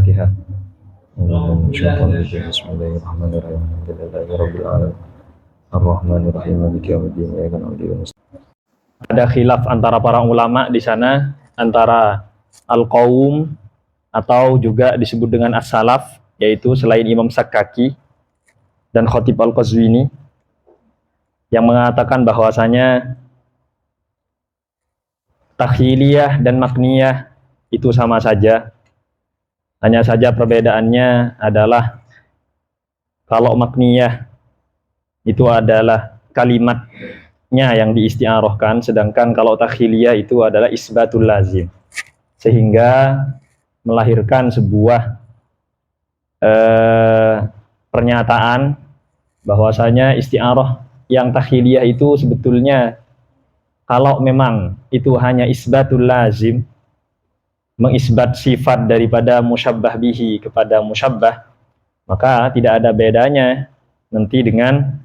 Al-Fatihah. Bismillahirrahmanirrahim. Alhamdulillahirabbil alamin. Ar-Rahmanir-Rahim. Maliki yaumiddin. Iyyaka na'budu wa nasta'in. Ada khilaf antara para ulama di sana, antara al-qaum atau juga disebut dengan as-salaf, yaitu selain Imam Sakkaki dan Khatib Al-Qazwini, yang mengatakan bahwasanya takhiliyah dan makniyah itu sama saja. Hanya saja perbedaannya adalah kalau makniyah itu adalah kalimatnya yang diisti'arahkan, sedangkan kalau takhiliyah itu adalah isbatul lazim, sehingga melahirkan sebuah pernyataan bahwasanya isti'arah yang takhiliyah itu sebetulnya kalau memang itu hanya isbatul lazim, mengisbat sifat daripada musyabbah bihi kepada musyabbah, maka tidak ada bedanya nanti dengan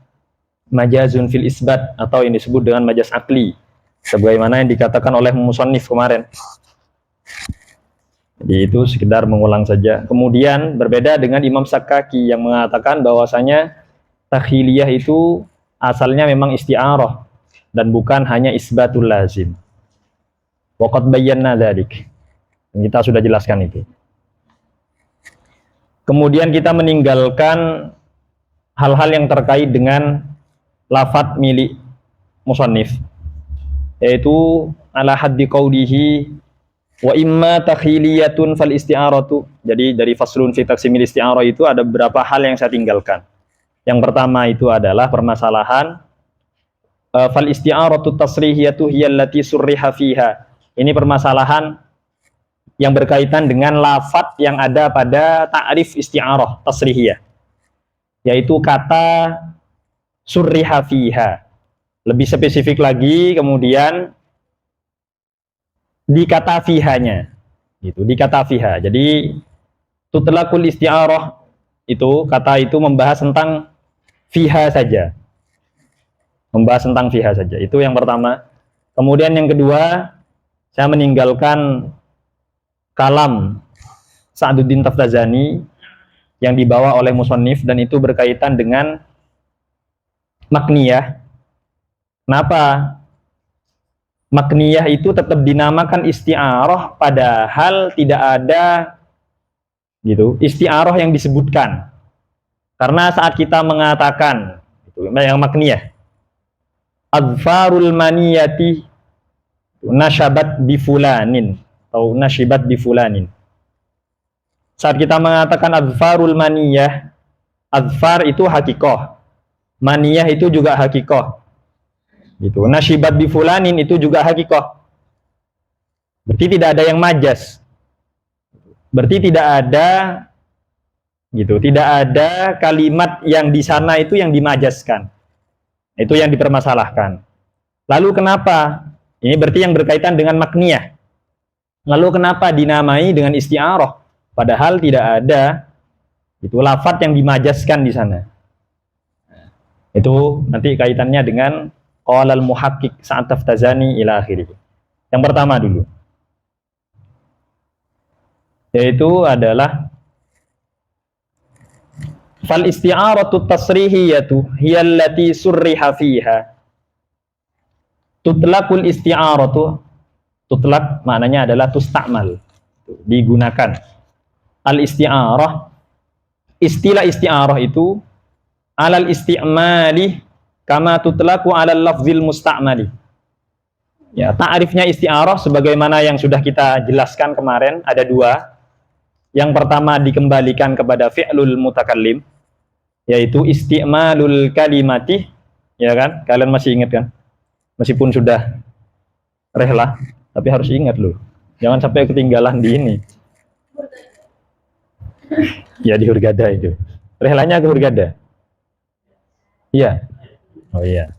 majazun fil isbat atau yang disebut dengan majaz akli, sebagaimana yang dikatakan oleh musannif kemarin. Jadi itu sekedar mengulang saja. Kemudian berbeda dengan Imam Sakkaki yang mengatakan bahwasanya takhiliyah itu asalnya memang isti'arah dan bukan hanya isbatul lazim. Waqad bayyana dzalik. Kita sudah jelaskan itu. Kemudian kita meninggalkan hal-hal yang terkait dengan lafadz milik musannif, yaitu ala haddi qaulihi wa imma takhiliyatun fal isti'aratu. Jadi dari faslun fi taqsimil isti'arah itu ada beberapa hal yang saya tinggalkan. Yang pertama itu adalah permasalahan fal isti'aratu tasrihiyatu hiya allati surriha fiha. Ini permasalahan yang berkaitan dengan lafadz yang ada pada ta'rif isti'arah tasrihiyah, yaitu kata surriha fiha. Lebih spesifik lagi kemudian di kata fihanya, gitu, di kata fiha. Jadi tutlaqul isti'arah itu kata itu membahas tentang fiha saja, membahas tentang fiha saja. Itu yang pertama. Kemudian yang kedua, saya meninggalkan kalam Sa'duddin Taftazani yang dibawa oleh musannif, dan itu berkaitan dengan makniyah. Kenapa makniyah itu tetap dinamakan isti'arah padahal tidak ada gitu isti'arah yang disebutkan? Karena saat kita mengatakan itu, yang makniyah adfarul maniyati nasyabat bifulanin atau nasyibat bifulanin, saat kita mengatakan adfarul maniyah, adfar itu hakikoh, maniyah itu juga hakikoh, gitu. Nasyibat bifulanin itu juga hakikoh. Berarti tidak ada yang majas. Berarti tidak ada gitu, tidak ada kalimat yang di sana itu yang dimajaskan. Itu yang dipermasalahkan. Lalu kenapa? Ini berarti yang berkaitan dengan makniyah. Lalu kenapa dinamai dengan isti'arah padahal tidak ada itu lafadz yang dimajaskan di sana? Itu nanti kaitannya dengan qalal muhaqqiq Sa'd Taftazani ila akhirih. Yang pertama dulu, yaitu adalah fal isti'aratu tasrihiyatu hiya allati surriha fiha. Tutlaqul isti'aratu, tutlaq maknanya adalah tusta'mal, digunakan. Al isti'arah, istilah isti'arah itu alal isti'mali kama tutlaqu alal lafzil musta'mali. Ya, ta'rifnya isti'arah sebagaimana yang sudah kita jelaskan kemarin ada dua. Yang pertama dikembalikan kepada fi'lul mutakallim, yaitu isti'malul kalimati, ya kan? Kalian masih ingat kan? Meskipun sudah rehlah, tapi harus ingat loh. Jangan sampai ketinggalan di ini. Ya di Hurghada itu. Rehlanya ke Hurghada. Iya. Oh iya.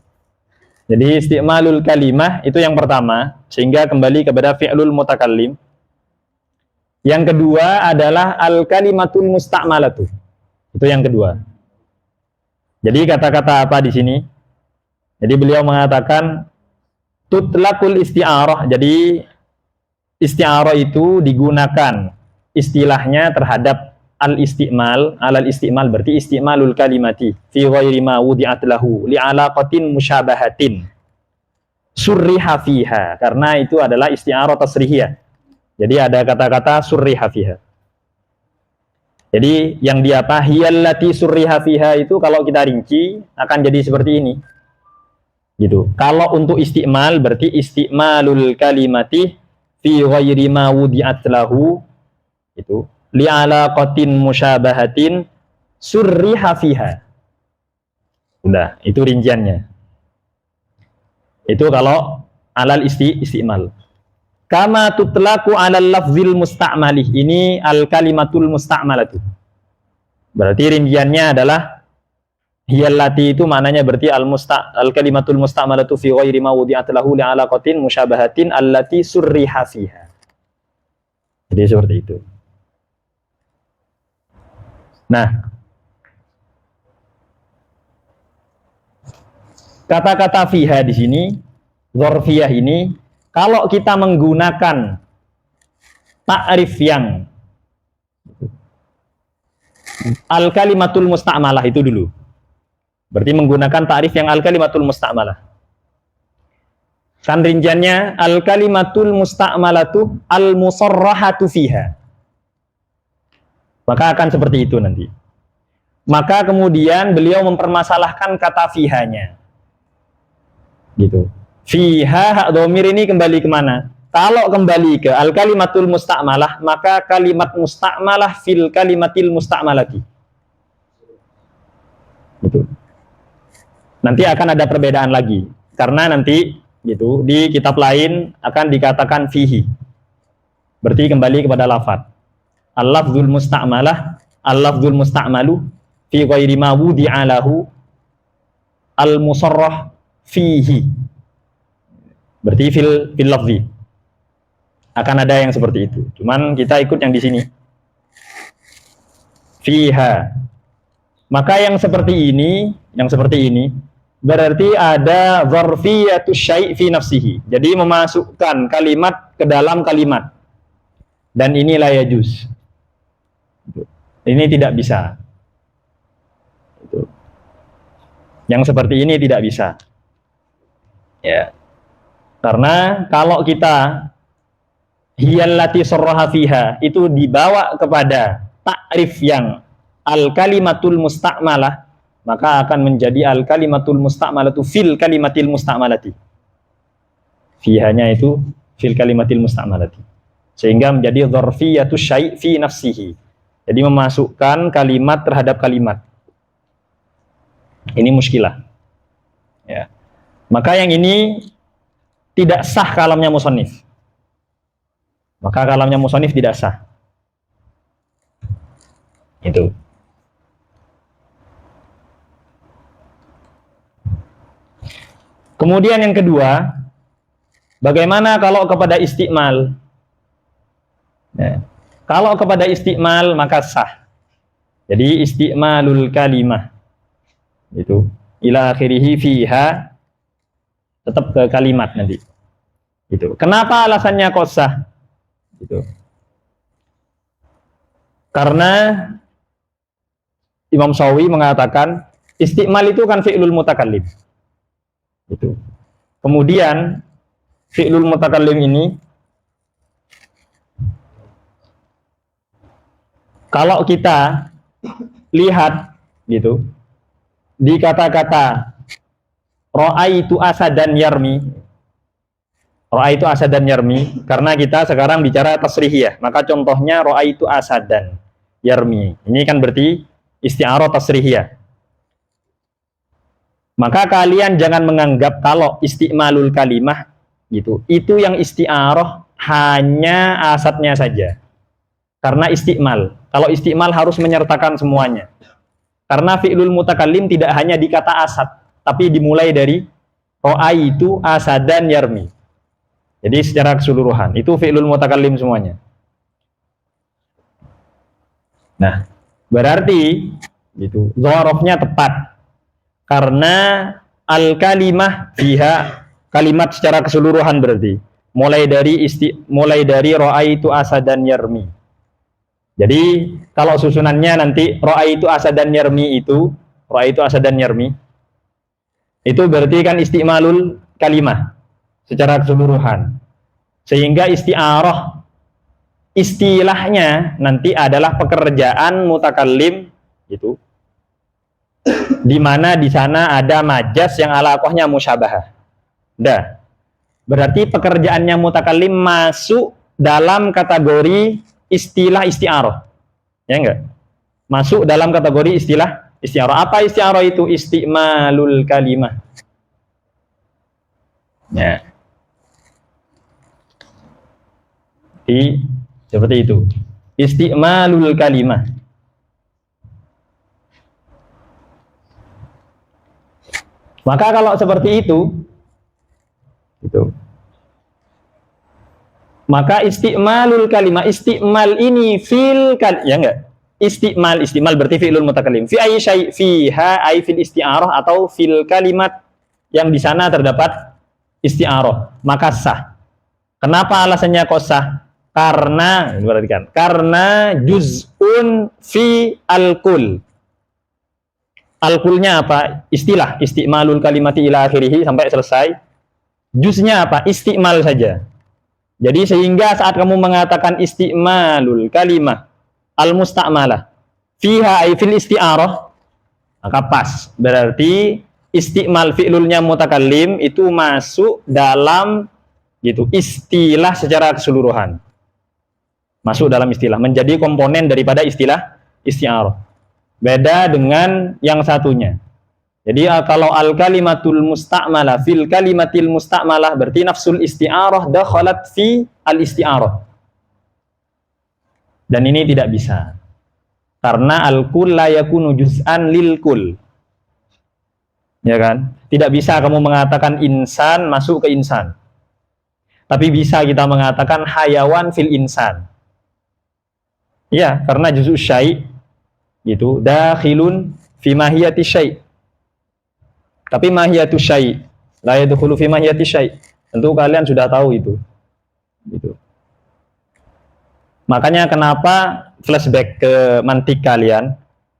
Jadi isti'malul kalimah itu yang pertama, sehingga kembali kepada fi'lul mutakallim. Yang kedua adalah al-kalimatul musta'malatu. Itu yang kedua. Jadi kata-kata apa di sini? Jadi beliau mengatakan tutlaqul isti'arah. Jadi isti'arah itu digunakan istilahnya terhadap al-istimal, alal istimal berarti istimalul kalimati fi ghairi ma wudi'at lahu li'alaqatin musyabahatin surriha fiha, karena itu adalah isti'arah tasrihiyah. Jadi ada kata-kata surriha fiha. Jadi yang dia apa? Hiyallati surriha fiha itu kalau kita rinci akan jadi seperti ini. Gitu. Kalau untuk istimal berarti istimalul kalimati fi ghairi ma wudi'at lahu itu li'alaqatin musyabahatin surriha fiha. Udah, itu rinciannya. Itu kalau alal istimal. Kama tutlaku alal lafzil musta'malih. Ini al kalimatul musta'malatu. Berarti rinciannya adalah hiyallati itu maknanya berarti al kalimatul musta'malatu fi ghairi ma wudi'at lahu li'alaqatin musyabahatin allati surriha fiha. Jadi seperti itu. Nah, kata-kata fiha di sini, dzarfiyah ini, kalau kita menggunakan ta'rif yang al-kalimatul musta'malah itu dulu. Berarti menggunakan ta'rif yang al-kalimatul musta'malah. Kan rinciannya al-kalimatul musta'malatu al-musarrahatu fiha. Maka akan seperti itu nanti. Maka kemudian beliau mempermasalahkan kata fihanya. Gitu. Fiha hak dhamir ini kembali kemana? Kalau kembali ke al-kalimatul musta'malah, maka kalimat musta'malah fil kalimatil musta'malati. Gitu. Nanti akan ada perbedaan lagi. Karena nanti gitu di kitab lain akan dikatakan fihi. Berarti kembali kepada lafadz. Al-lafzul musta'malah, al-lafzul musta'malu fi ghairi ma wudi'a lahu al-musarrah fihi. Berarti fil lafzi. Akan ada yang seperti itu. Cuman kita ikut yang di sini. Fiha. Maka yang seperti ini berarti ada dzarfiyatu syai' fi nafsihi. Jadi memasukkan kalimat ke dalam kalimat. Dan ini la yajuz. Ini tidak bisa. Yang seperti ini tidak bisa. Ya. Karena kalau kita hiyallati sarraha fiha itu dibawa kepada ta'rif yang al-kalimatul musta'malah, maka akan menjadi al-kalimatul musta'malatu fil kalimatil musta'malati. Fihanya itu fil kalimatil musta'malati. Sehingga menjadi dzarfiyatu syai' fi nafsihi. Jadi memasukkan kalimat terhadap kalimat. Ini muskilah. Ya. Maka yang ini tidak sah kalamnya musannif. Maka kalamnya musannif tidak sah. Itu. Kemudian yang kedua, bagaimana kalau kepada istimal? Ya. Kalau kepada istimal maka sah. Jadi istimalul kalimah itu ila akhirih fiha tetap ke kalimat nanti. Itu. Kenapa alasannya kok sah? Gitu. Karena Imam Syafi'i mengatakan istimal itu kan fi'lul mutakallim. Itu. Kemudian fi'lul mutakallim ini kalau kita lihat gitu di kata-kata ra'aitu asadan yarmi, ra'aitu asadan yarmi, karena kita sekarang bicara tasrihiyah, maka contohnya ra'aitu asadan yarmi. Ini kan berarti isti'arah tasrihiyah. Maka kalian jangan menganggap kalau isti'malul kalimah gitu, itu yang isti'arah hanya asadnya saja. Karena isti'mal. Kalau isti'mal harus menyertakan semuanya. Karena fi'lul mutakallim tidak hanya di kata asad, tapi dimulai dari ra'aitu asadan yarmi. Jadi secara keseluruhan itu fi'lul mutakallim semuanya. Nah, berarti gitu, dzarafnya tepat. Karena al-kalimah fiha, kalimat secara keseluruhan berarti mulai dari ra'aitu asadan yarmi. Jadi kalau susunannya nanti ra'aitu asadan yarmi itu, ra'aitu asadan yarmi, itu berarti kan isti'malul kalimah secara keseluruhan. Sehingga isti'arah istilahnya nanti adalah pekerjaan mutakallim gitu. Di mana di sana ada majas yang alaqahnya musyabahah. Dah. Berarti pekerjaannya mutakallim masuk dalam kategori istilah isti'arah. Ya enggak? Masuk dalam kategori istilah isti'arah. Apa isti'arah itu? Isti'malul kalimah. Ya. Seperti itu. Isti'malul kalimah. Maka kalau seperti itu, maka isti'malul kalimah, isti'mal ini fil ya enggak? Isti'mal berarti fi'lul mutakallim. Fi ayyi syai' fiha ay fil isti'arah atau fil kalimat yang di sana terdapat isti'arah, maka sah. Kenapa alasannya kok sah? Karena perhatikan, karena juz'un fi al-kul. Al-kulnya apa? Istilah, isti'malul kalimati ila akhirih sampai selesai. Juznya apa? Isti'mal saja. Jadi sehingga saat kamu mengatakan isti'malul kalimah al-musta'malah fiha ay fil isti'arah, maka pas. Berarti isti'mal fi'lulnya mutakallim itu masuk dalam gitu istilah secara keseluruhan. Masuk dalam istilah, menjadi komponen daripada istilah isti'arah. Beda dengan yang satunya. Jadi kalau al-kalimatul musta'malah fil kalimatil musta'malah berarti nafsul isti'arah dakhalat fi al-isti'arah. Dan ini tidak bisa. Karena al-kul la yakunu juz'an lil kul. Ya kan? Tidak bisa kamu mengatakan insan masuk ke insan. Tapi bisa kita mengatakan hayawan fil insan. Ya, karena juz'u syai' gitu, dakhilun fi mahiyati syai'. Tapi mahiyatu syai' la yadkhulu fi mahiyati syai'. Tentu kalian sudah tahu itu. Gitu. Makanya kenapa flashback ke mantik kalian,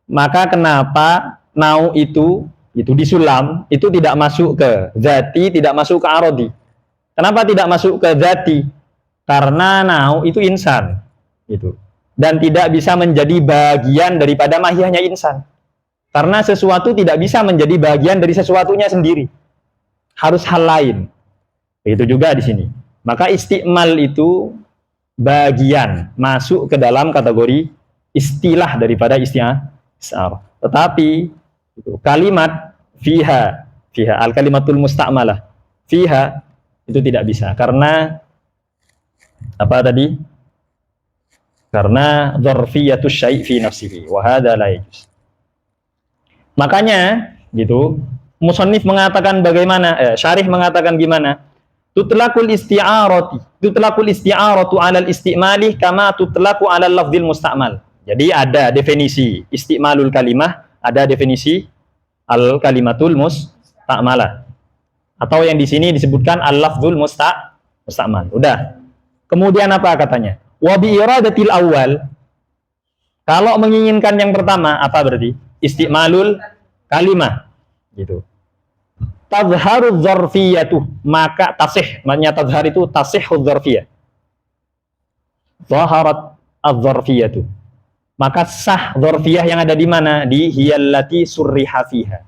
maka kenapa nau itu disulam itu tidak masuk ke zati, tidak masuk ke arodi. Kenapa tidak masuk ke zati? Karena nau itu insan, gitu. Dan tidak bisa menjadi bagian daripada mahiyahnya insan. Karena sesuatu tidak bisa menjadi bagian dari sesuatunya sendiri. Harus hal lain. Begitu juga di sini. Maka isti'mal itu bagian masuk ke dalam kategori istilah daripada isti'arah. Tetapi kalimat fiha al-kalimatul musta'malah fiha itu tidak bisa karena apa tadi? Karena dzarfiyatus syai' fi nafsihi wa hadza la yajuz. Makanya gitu, musannif mengatakan bagaimana? Syarih mengatakan gimana? Tutlaqul isti'aratu 'alal isti'mali kama tutlaqu 'alal lafdzil musta'mal. Jadi ada definisi isti'malul kalimah, ada definisi al-kalimatul musta'malah. Atau yang di sini disebutkan al-lafdzul musta'mal. Udah. Kemudian apa katanya? Wa bi iradatil awal, kalau menginginkan yang pertama apa berarti? Isti'malul kalimah gitu. Tazharu dzarfiyatu, maka tasih, maknanya tazhar itu tasihhu dzarfiyah. Zaharat adz-dzarfiyatu. Maka sah dzarfiyah yang ada di mana? Di hiyallati surriha fiha.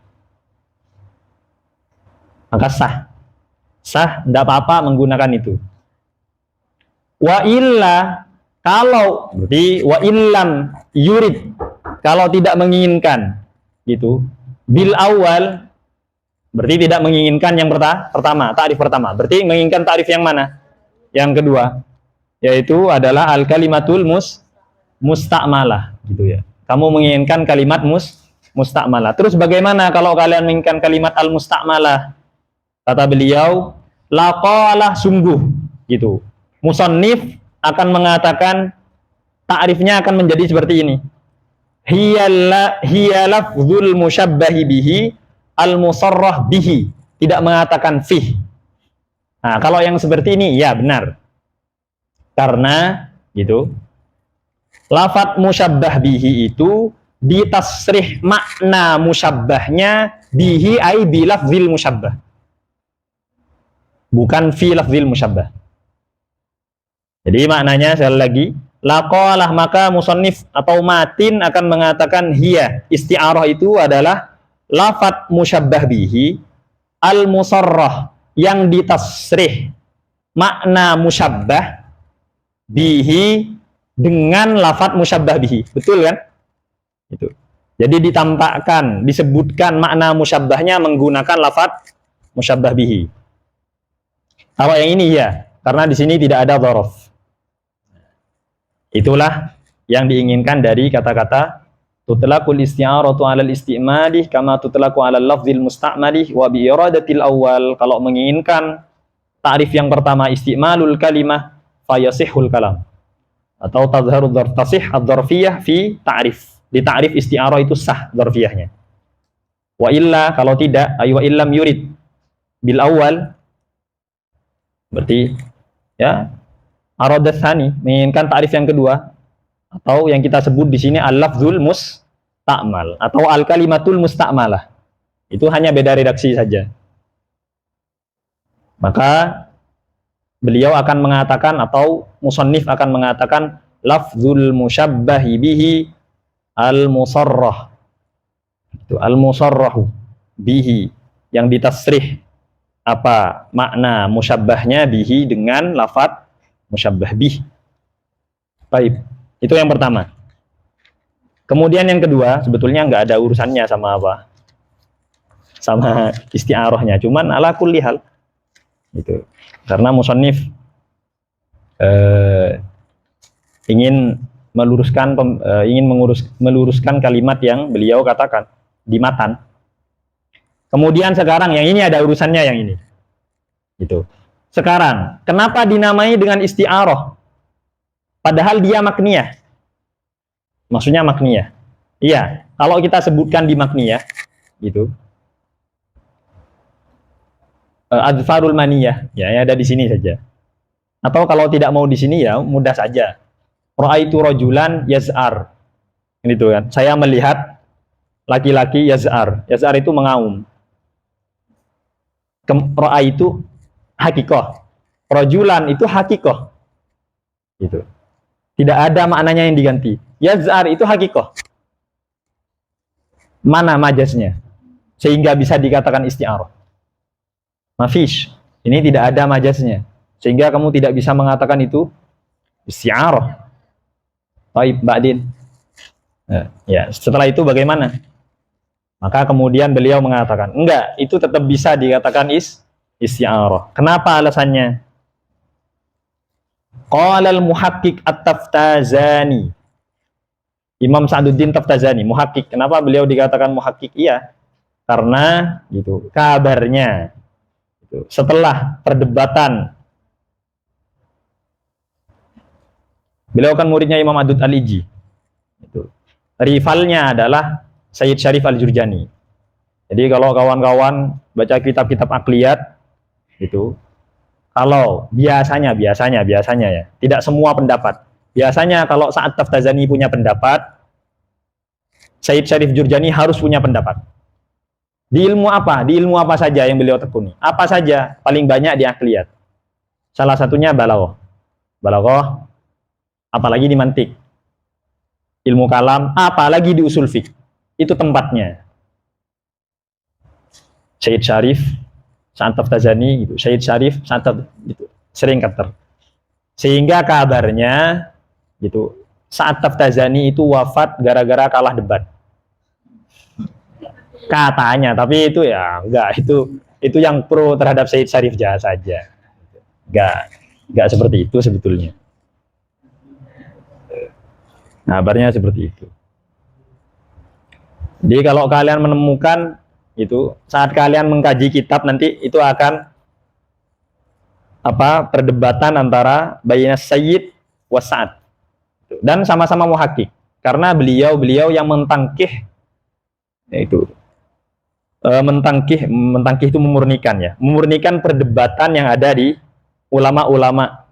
Maka sah. Sah, tidak apa-apa menggunakan itu. Wa illa, kalau berarti wa illam yurid, kalau tidak menginginkan gitu, bil awal berarti tidak menginginkan yang pertama, ta'rif pertama. Berarti menginginkan ta'rif yang mana? Yang kedua, yaitu adalah al kalimatul musta'malah gitu ya. Kamu menginginkan kalimat musta'malah. Terus bagaimana kalau kalian menginginkan kalimat al musta'malah? Kata beliau, laqalah sungguh gitu. Musannif akan mengatakan ta'rifnya akan menjadi seperti ini. Hiya lafzul musyabbahi bihi al-musarrah bihi, tidak mengatakan fih. Nah, kalau yang seperti ini ya benar. Karena gitu. Lafat musyabbah bihi itu ditasrih makna musyabbahnya bihi ay bilafzil musyabbah, bukan fi lafzil musyabbah. Jadi maknanya sekali lagi, laqalah maka musannif atau matin akan mengatakan hiya, isti'arah itu adalah lafat musyabbah bihi al musarrah yang ditasrih makna musyabbah bihi dengan lafat musyabbah bihi. Betul kan? Itu. Jadi ditampakkan, disebutkan makna musyabbahnya menggunakan lafat musyabbah bihi. Kalau yang ini ya, karena di sini tidak ada dzaraf. Itulah yang diinginkan dari kata-kata tutlaqul isti'aratu 'alal isti'malih kama tutlaqu 'alal lafzil musta'malih wa bi iradatil awwal. Kalau menginginkan ta'rif yang pertama isti'malul kalimah fayasihul kalam, atau tazharu tasih ad-dzarfiyah fi ta'rif. Di ta'rif isti'arah itu sah dzarfiyahnya. Wa illa, kalau tidak, ay wa illam yurid bil awal, berarti ya aradat tsani, menginginkan ta'rif yang kedua, atau yang kita sebut di sini al-lafzul musta'mal atau al-kalimatul musta'malah. Itu hanya beda redaksi saja. Maka beliau akan mengatakan, atau musannif akan mengatakan lafzul musyabbahi bihi al-musarrah. Itu al-musarrahu bihi, yang ditasrih apa makna musyabbahnya bihi dengan lafaz musyabbah bih. Baik, itu yang pertama. Kemudian yang kedua, sebetulnya nggak ada urusannya sama apa, sama isti'arahnya, cuman ala kulli hal itu, karena musannif ingin meluruskan meluruskan kalimat yang beliau katakan di matan. Kemudian sekarang yang ini ada urusannya, yang ini gitu. Sekarang kenapa dinamai dengan isti'arah padahal dia makniyah? Maksudnya makniyah, iya, kalau kita sebutkan di makniyah gitu, adfarul maniyah ya, ada di sini saja. Atau kalau tidak mau di sini ya mudah saja, ra'aitu rajulan yaz'ar, gitu kan, saya melihat laki-laki yaz'ar. Yaz'ar itu mengaum. Ra'aitu hakikoh, rajulan itu hakikoh, gitu. Tidak ada maknanya yang diganti. Yaz'ar itu hakikoh. Mana majaznya sehingga bisa dikatakan isti'arah? Mafish. Ini tidak ada majaznya sehingga kamu tidak bisa mengatakan itu isti'arah. Baik, Mbak Din. Ya, setelah itu bagaimana? Maka kemudian beliau mengatakan, enggak, itu tetap bisa dikatakan isti'arah. Kenapa alasannya? Qala al-muhaqqiq at-Taftazani. Imam Sa'duddin Taftazani, muhaqqiq. Kenapa beliau dikatakan muhaqqiq? Iya, karena gitu, kabarnya gitu, setelah perdebatan, beliau kan muridnya Imam Adud Al-Iji. Itu. Rivalnya adalah Sayyid Syarif Al-Jurjani. Jadi kalau kawan-kawan baca kitab-kitab akliyat itu, kalau biasanya ya, tidak semua pendapat. Biasanya kalau saat Taftazani punya pendapat, Sayyid Syarif Jurjani harus punya pendapat. Di ilmu apa? Di ilmu apa saja yang beliau tekuni? Apa saja? Paling banyak di akliyat. Salah satunya balaghah. Balaghah, apalagi di mantik. Ilmu kalam, apalagi di usul fiqh. Itu tempatnya. Sayyid Syarif, saat Taftazani gitu. Sayyid Syarif saat gitu, sering kater. Sehingga kabarnya gitu, saat Taftazani itu wafat gara-gara kalah debat. Katanya, tapi itu ya enggak, itu yang pro terhadap Sayyid Syarif saja. Enggak seperti itu sebetulnya. Kabarnya seperti itu. Jadi kalau kalian menemukan itu, saat kalian mengkaji kitab nanti itu akan apa, perdebatan antara baina Sayyid wa Sa'ad, dan sama-sama muhaqqiq, karena beliau yang mentangkih, yaitu mentangkih itu memurnikan ya, memurnikan perdebatan yang ada di ulama-ulama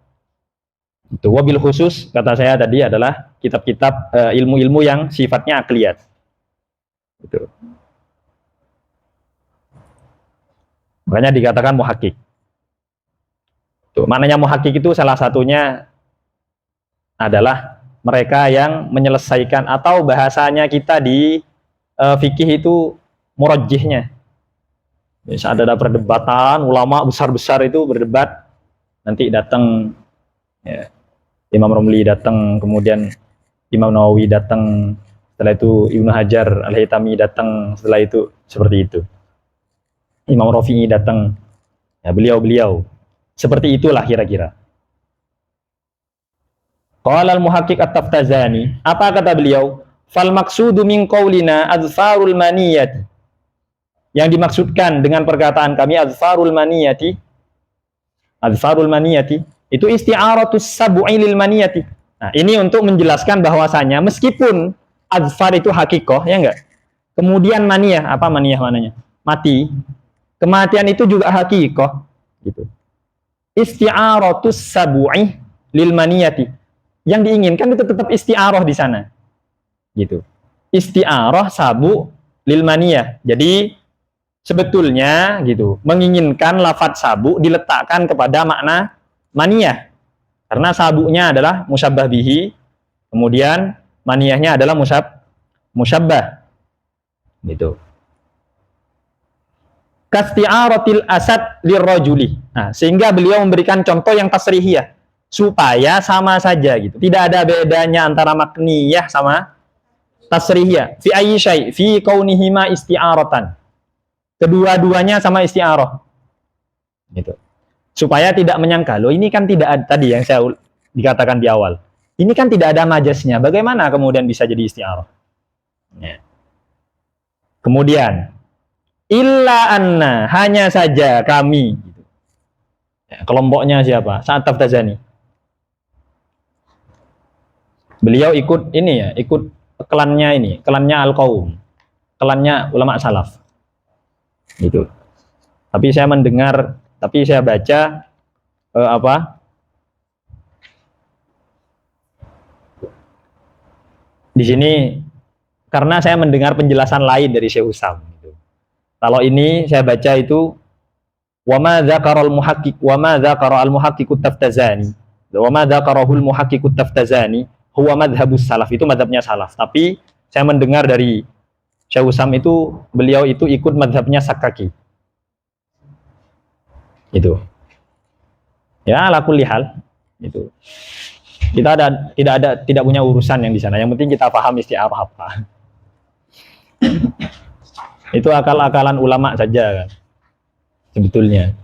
Itu wabil khusus kata saya tadi adalah kitab-kitab ilmu-ilmu yang sifatnya akliyat. Itu. Makanya dikatakan muhakkik. Tuh, maknanya muhakkik itu salah satunya adalah mereka yang menyelesaikan, atau bahasanya kita di fikih itu murajjihnya. Bisa ada perdebatan ulama besar-besar itu berdebat, nanti datang ya, Imam Romli datang, kemudian Imam Nawawi datang, setelah itu Ibnu Hajar Al-Haytami datang, setelah itu seperti itu. Imam Rafi'i datang, ya beliau-beliau. Seperti itulah kira-kira. Qala al-muhaqqiq at-Taftazani, apa kata beliau? Fal maqsudu min qaulina azfarul maniyati. Yang dimaksudkan dengan perkataan kami azfarul maniyati, itu isti'aratus sab'i lil maniyati. Nah, ini untuk menjelaskan bahwasanya meskipun azfar itu hakikoh, ya enggak? Kemudian maniyah, apa maniyah mananya? Mati. Kematian itu juga hakikoh, gitu. Isti'aratus sab'i lil maniyati. Yang diinginkan itu tetap isti'arah di sana. Gitu. Isti'arah sabu lil maniyah. Jadi sebetulnya gitu, menginginkan lafadz sabu diletakkan kepada makna maniyah. Karena sabunya adalah musyabbah bihi, kemudian maniyahnya adalah musyabbah. Gitu. Kasti'aratil asad lirrajuli. Nah, sehingga beliau memberikan contoh yang tasrihiyah supaya sama saja gitu. Tidak ada bedanya antara makniyah sama tasrihiyah. Fi ayyi syai' fi kaunihima isti'aratan. Kedua-duanya sama isti'arah. Gitu. Supaya tidak menyangka, loh ini kan tidak ada, tadi yang saya dikatakan di awal. Ini kan tidak ada majasnya. Bagaimana kemudian bisa jadi isti'arah? Ya. Kemudian illa anna, hanya saja kami. Ya, kelompoknya siapa? Sa'ad Taftazani. Beliau ikut ini ya, ikut klannya Al-Qaum, klannya ulama salaf. Gitu. Tapi saya baca di sini karena saya mendengar penjelasan lain dari Syekh Husam. Gitu. Kalau ini saya baca itu wa ma dzakara al-muhaqqiq Taftazani, wa ma dzakarahu al-muhaqqiq Taftazani huwa madhhabus salaf, itu madhabnya salaf. Tapi saya mendengar dari Syekh Husam itu, beliau itu ikut madhabnya Sakaki. Itu. Ya, ala kulli hal. Itu. Kita tidak punya urusan yang di sana. Yang penting kita paham isti'arah apa. Itu akal-akalan ulama saja kan. Sebetulnya.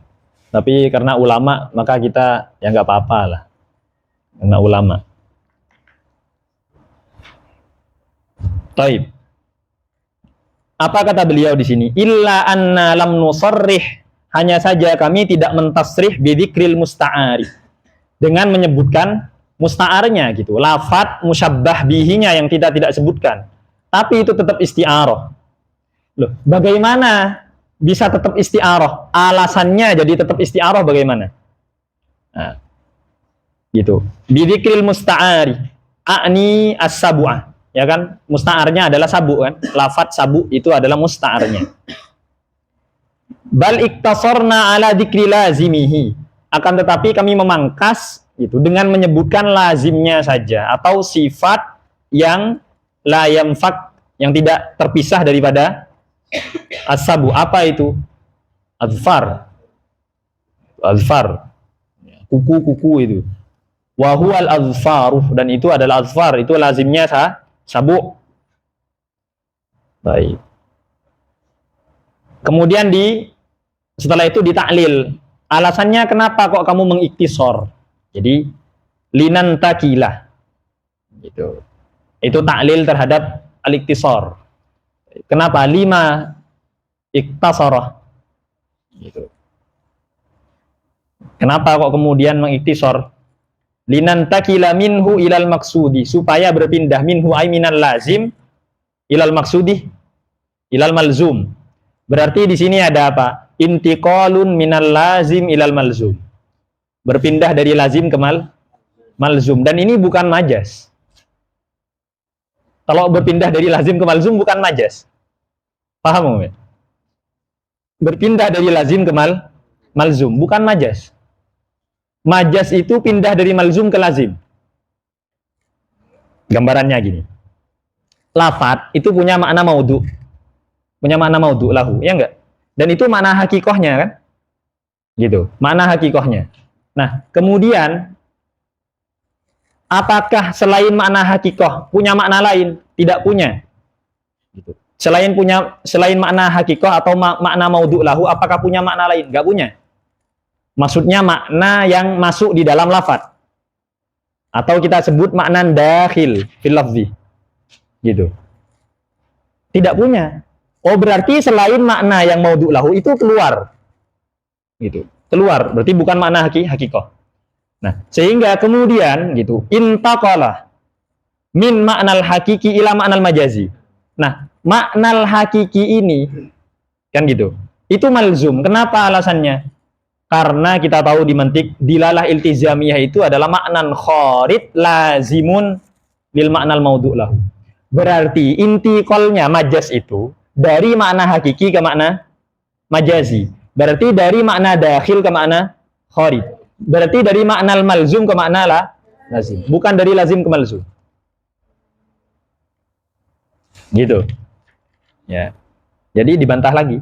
Tapi karena ulama maka kita ya nggak apa-apa lah. Karena ulama. Taib. Apa kata beliau di sini? Illa anna lam nusarrih, hanya saja kami tidak mentasrih bidzikril musta'ari, dengan menyebutkan musta'arnya gitu. Lafadz musyabbah bihinya yang kita tidak sebutkan. Tapi itu tetap isti'arah. Loh, bagaimana bisa tetap isti'arah? Alasannya jadi tetap isti'arah bagaimana? Nah, gitu. Bidzikril musta'ari a'ni as-sabu'ah. Ya kan, musta'arnya adalah sabu kan, lafadz sabu itu adalah musta'arnya. Bal iktasorna ala dzikri lazimihi, akan tetapi kami memangkas gitu dengan menyebutkan lazimnya saja, atau sifat yang la yamfak, yang tidak terpisah daripada as-sabu. Apa itu? Azfar, kuku-kuku itu. Wa huwal azfaru, dan itu adalah azfar, itu lazimnya sabu. Baik. Kemudian setelah itu ditaklil. Alasannya kenapa kok kamu mengiktisor? Jadi linan takilah. Gitu. Itu taklil terhadap al-iktisor. Kenapa? Lima iktasarah. Gitu. Kenapa kok kemudian mengiktisor? Linan takila minhu ilal maksudi, supaya berpindah minhu ay minal lazim ilal maksudi ilal malzum. Berarti di sini ada apa? Intiqalun minal lazim ilal malzum. Berpindah dari lazim ke malzum, dan ini bukan majas. Kalau berpindah dari lazim ke malzum bukan majas. Paham ya? Berpindah dari lazim ke malzum bukan majas. Majas itu pindah dari malzum ke lazim. Gambarannya gini. Lafat itu punya makna maudhu. Punya makna maudhu lahu, ya enggak? Dan itu makna hakikohnya kan? Gitu. Makna hakikohnya. Nah, kemudian apakah selain makna hakikoh punya makna lain? Tidak punya. Gitu. Selain makna hakikoh atau makna maudhu lahu, apakah punya makna lain? Enggak punya. Maksudnya makna yang masuk di dalam lafaz. Atau kita sebut makna dakhil fil lafzi. Gitu. Tidak punya. Oh, berarti selain makna yang maudhu lahu itu keluar. Gitu. Keluar, berarti bukan makna hakikoh. Nah, sehingga kemudian gitu, intaqala min maknal hakiki ila maknal majazi. Nah, maknal hakiki ini kan gitu. Itu malzum. Kenapa alasannya? Karena kita tahu di mantik dilalah iltizamiyah itu adalah maknan kharid lazimun lil maknal maudhu lahu. Berarti intiqalnya majaz itu dari makna hakiki ke makna majazi. Berarti dari makna dakhil ke makna kharid. Berarti dari makna malzum ke makna lazim. Bukan dari lazim ke malzum. Gitu. Ya. Jadi dibantah lagi.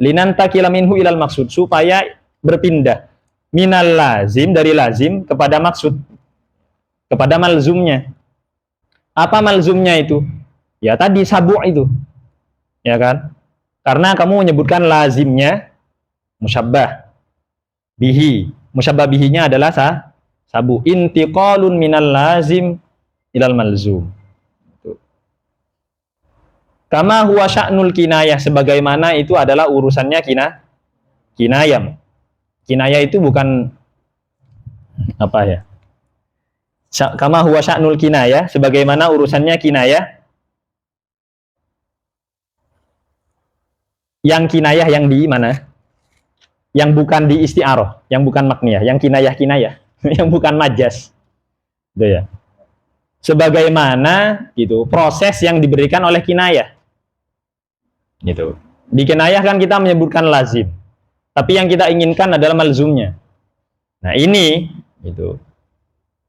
Linantakila minhu ilal maksud, supaya berpindah minal lazim, dari lazim kepada maksud, kepada malzumnya. Apa malzumnya itu? Ya tadi sabu' itu. Ya kan? Karena kamu menyebutkan lazimnya musyabbah bihi. Musyabbah bihinya adalah sabu. Intiqalun minal lazim ilal malzum. Kama huwa sya'nul kinayah, sebagaimana itu adalah urusannya kinayah. Kinayah itu bukan apa ya? Kama huwa sya'nul kinayah, sebagaimana urusannya kinayah. Yang kinayah yang di mana? Yang bukan di isti'arah, yang bukan makniyah, yang kinayah, yang bukan majas. Gitu ya. Sebagaimana gitu proses yang diberikan oleh kinayah. Gitu. Di kinayah kan kita menyebutkan lazim. Tapi yang kita inginkan adalah malzumnya. Nah, ini gitu.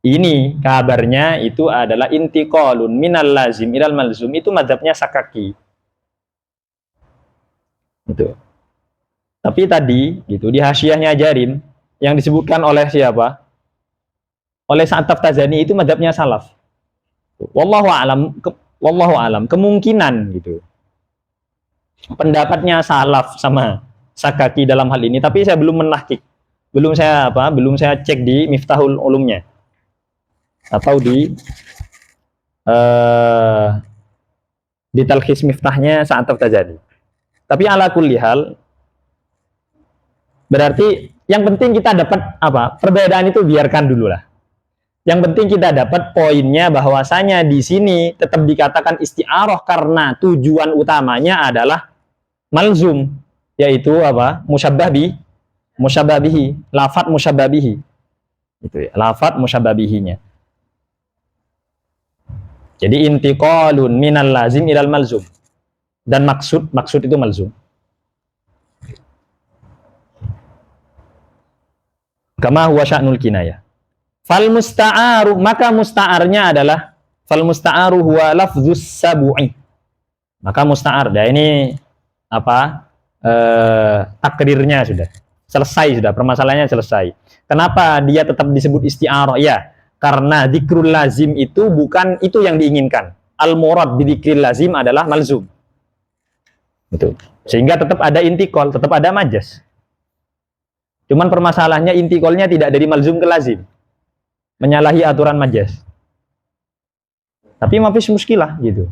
Ini kabarnya itu adalah intiqalun minal lazim ilal malzum, itu mazhabnya Sakaki. Gitu. Tapi tadi gitu di hasyiahnya Jarim yang disebutkan oleh siapa? Oleh Sa'ad Taftazani, itu mazhabnya salaf. Wallahu alam, kemungkinan gitu. Pendapatnya salaf sama Sakaki dalam hal ini, tapi saya belum menahkik. Belum saya cek di Miftahul Ulumnya. Atau di Talkhis Miftahnya Sa'ad Taftazani. Tapi ala kulli hal, berarti yang penting kita dapat apa? Perbedaan itu biarkan dulu lah. Yang penting kita dapat poinnya bahwasanya di sini tetap dikatakan isti'arah karena tujuan utamanya adalah malzum, yaitu apa? Musyabbah bihi, lafat musyabbah bihi. Itu ya, lafat musyabbah bihinya. Jadi intiqalun minal lazim ilal malzum. Dan maksud itu malzum. Kama huwa sya'nul kinayah. Fal musta'aru, maka musta'arnya adalah fal musta'aru huwa lafzus sabu'i. Maka musta'ar, nah ini apa? Takdirnya sudah selesai, sudah permasalahannya selesai. Kenapa dia tetap disebut isti'arah? Ya, karena dzikrul lazim itu bukan itu yang diinginkan. Al-murad bi dzikril lazim adalah malzum. Betul. Sehingga tetap ada intiqal, tetap ada majas. Cuman permasalahannya intiqalnya tidak dari malzum ke lazim. Menyalahi aturan majas. Tapi mafis muskilah gitu.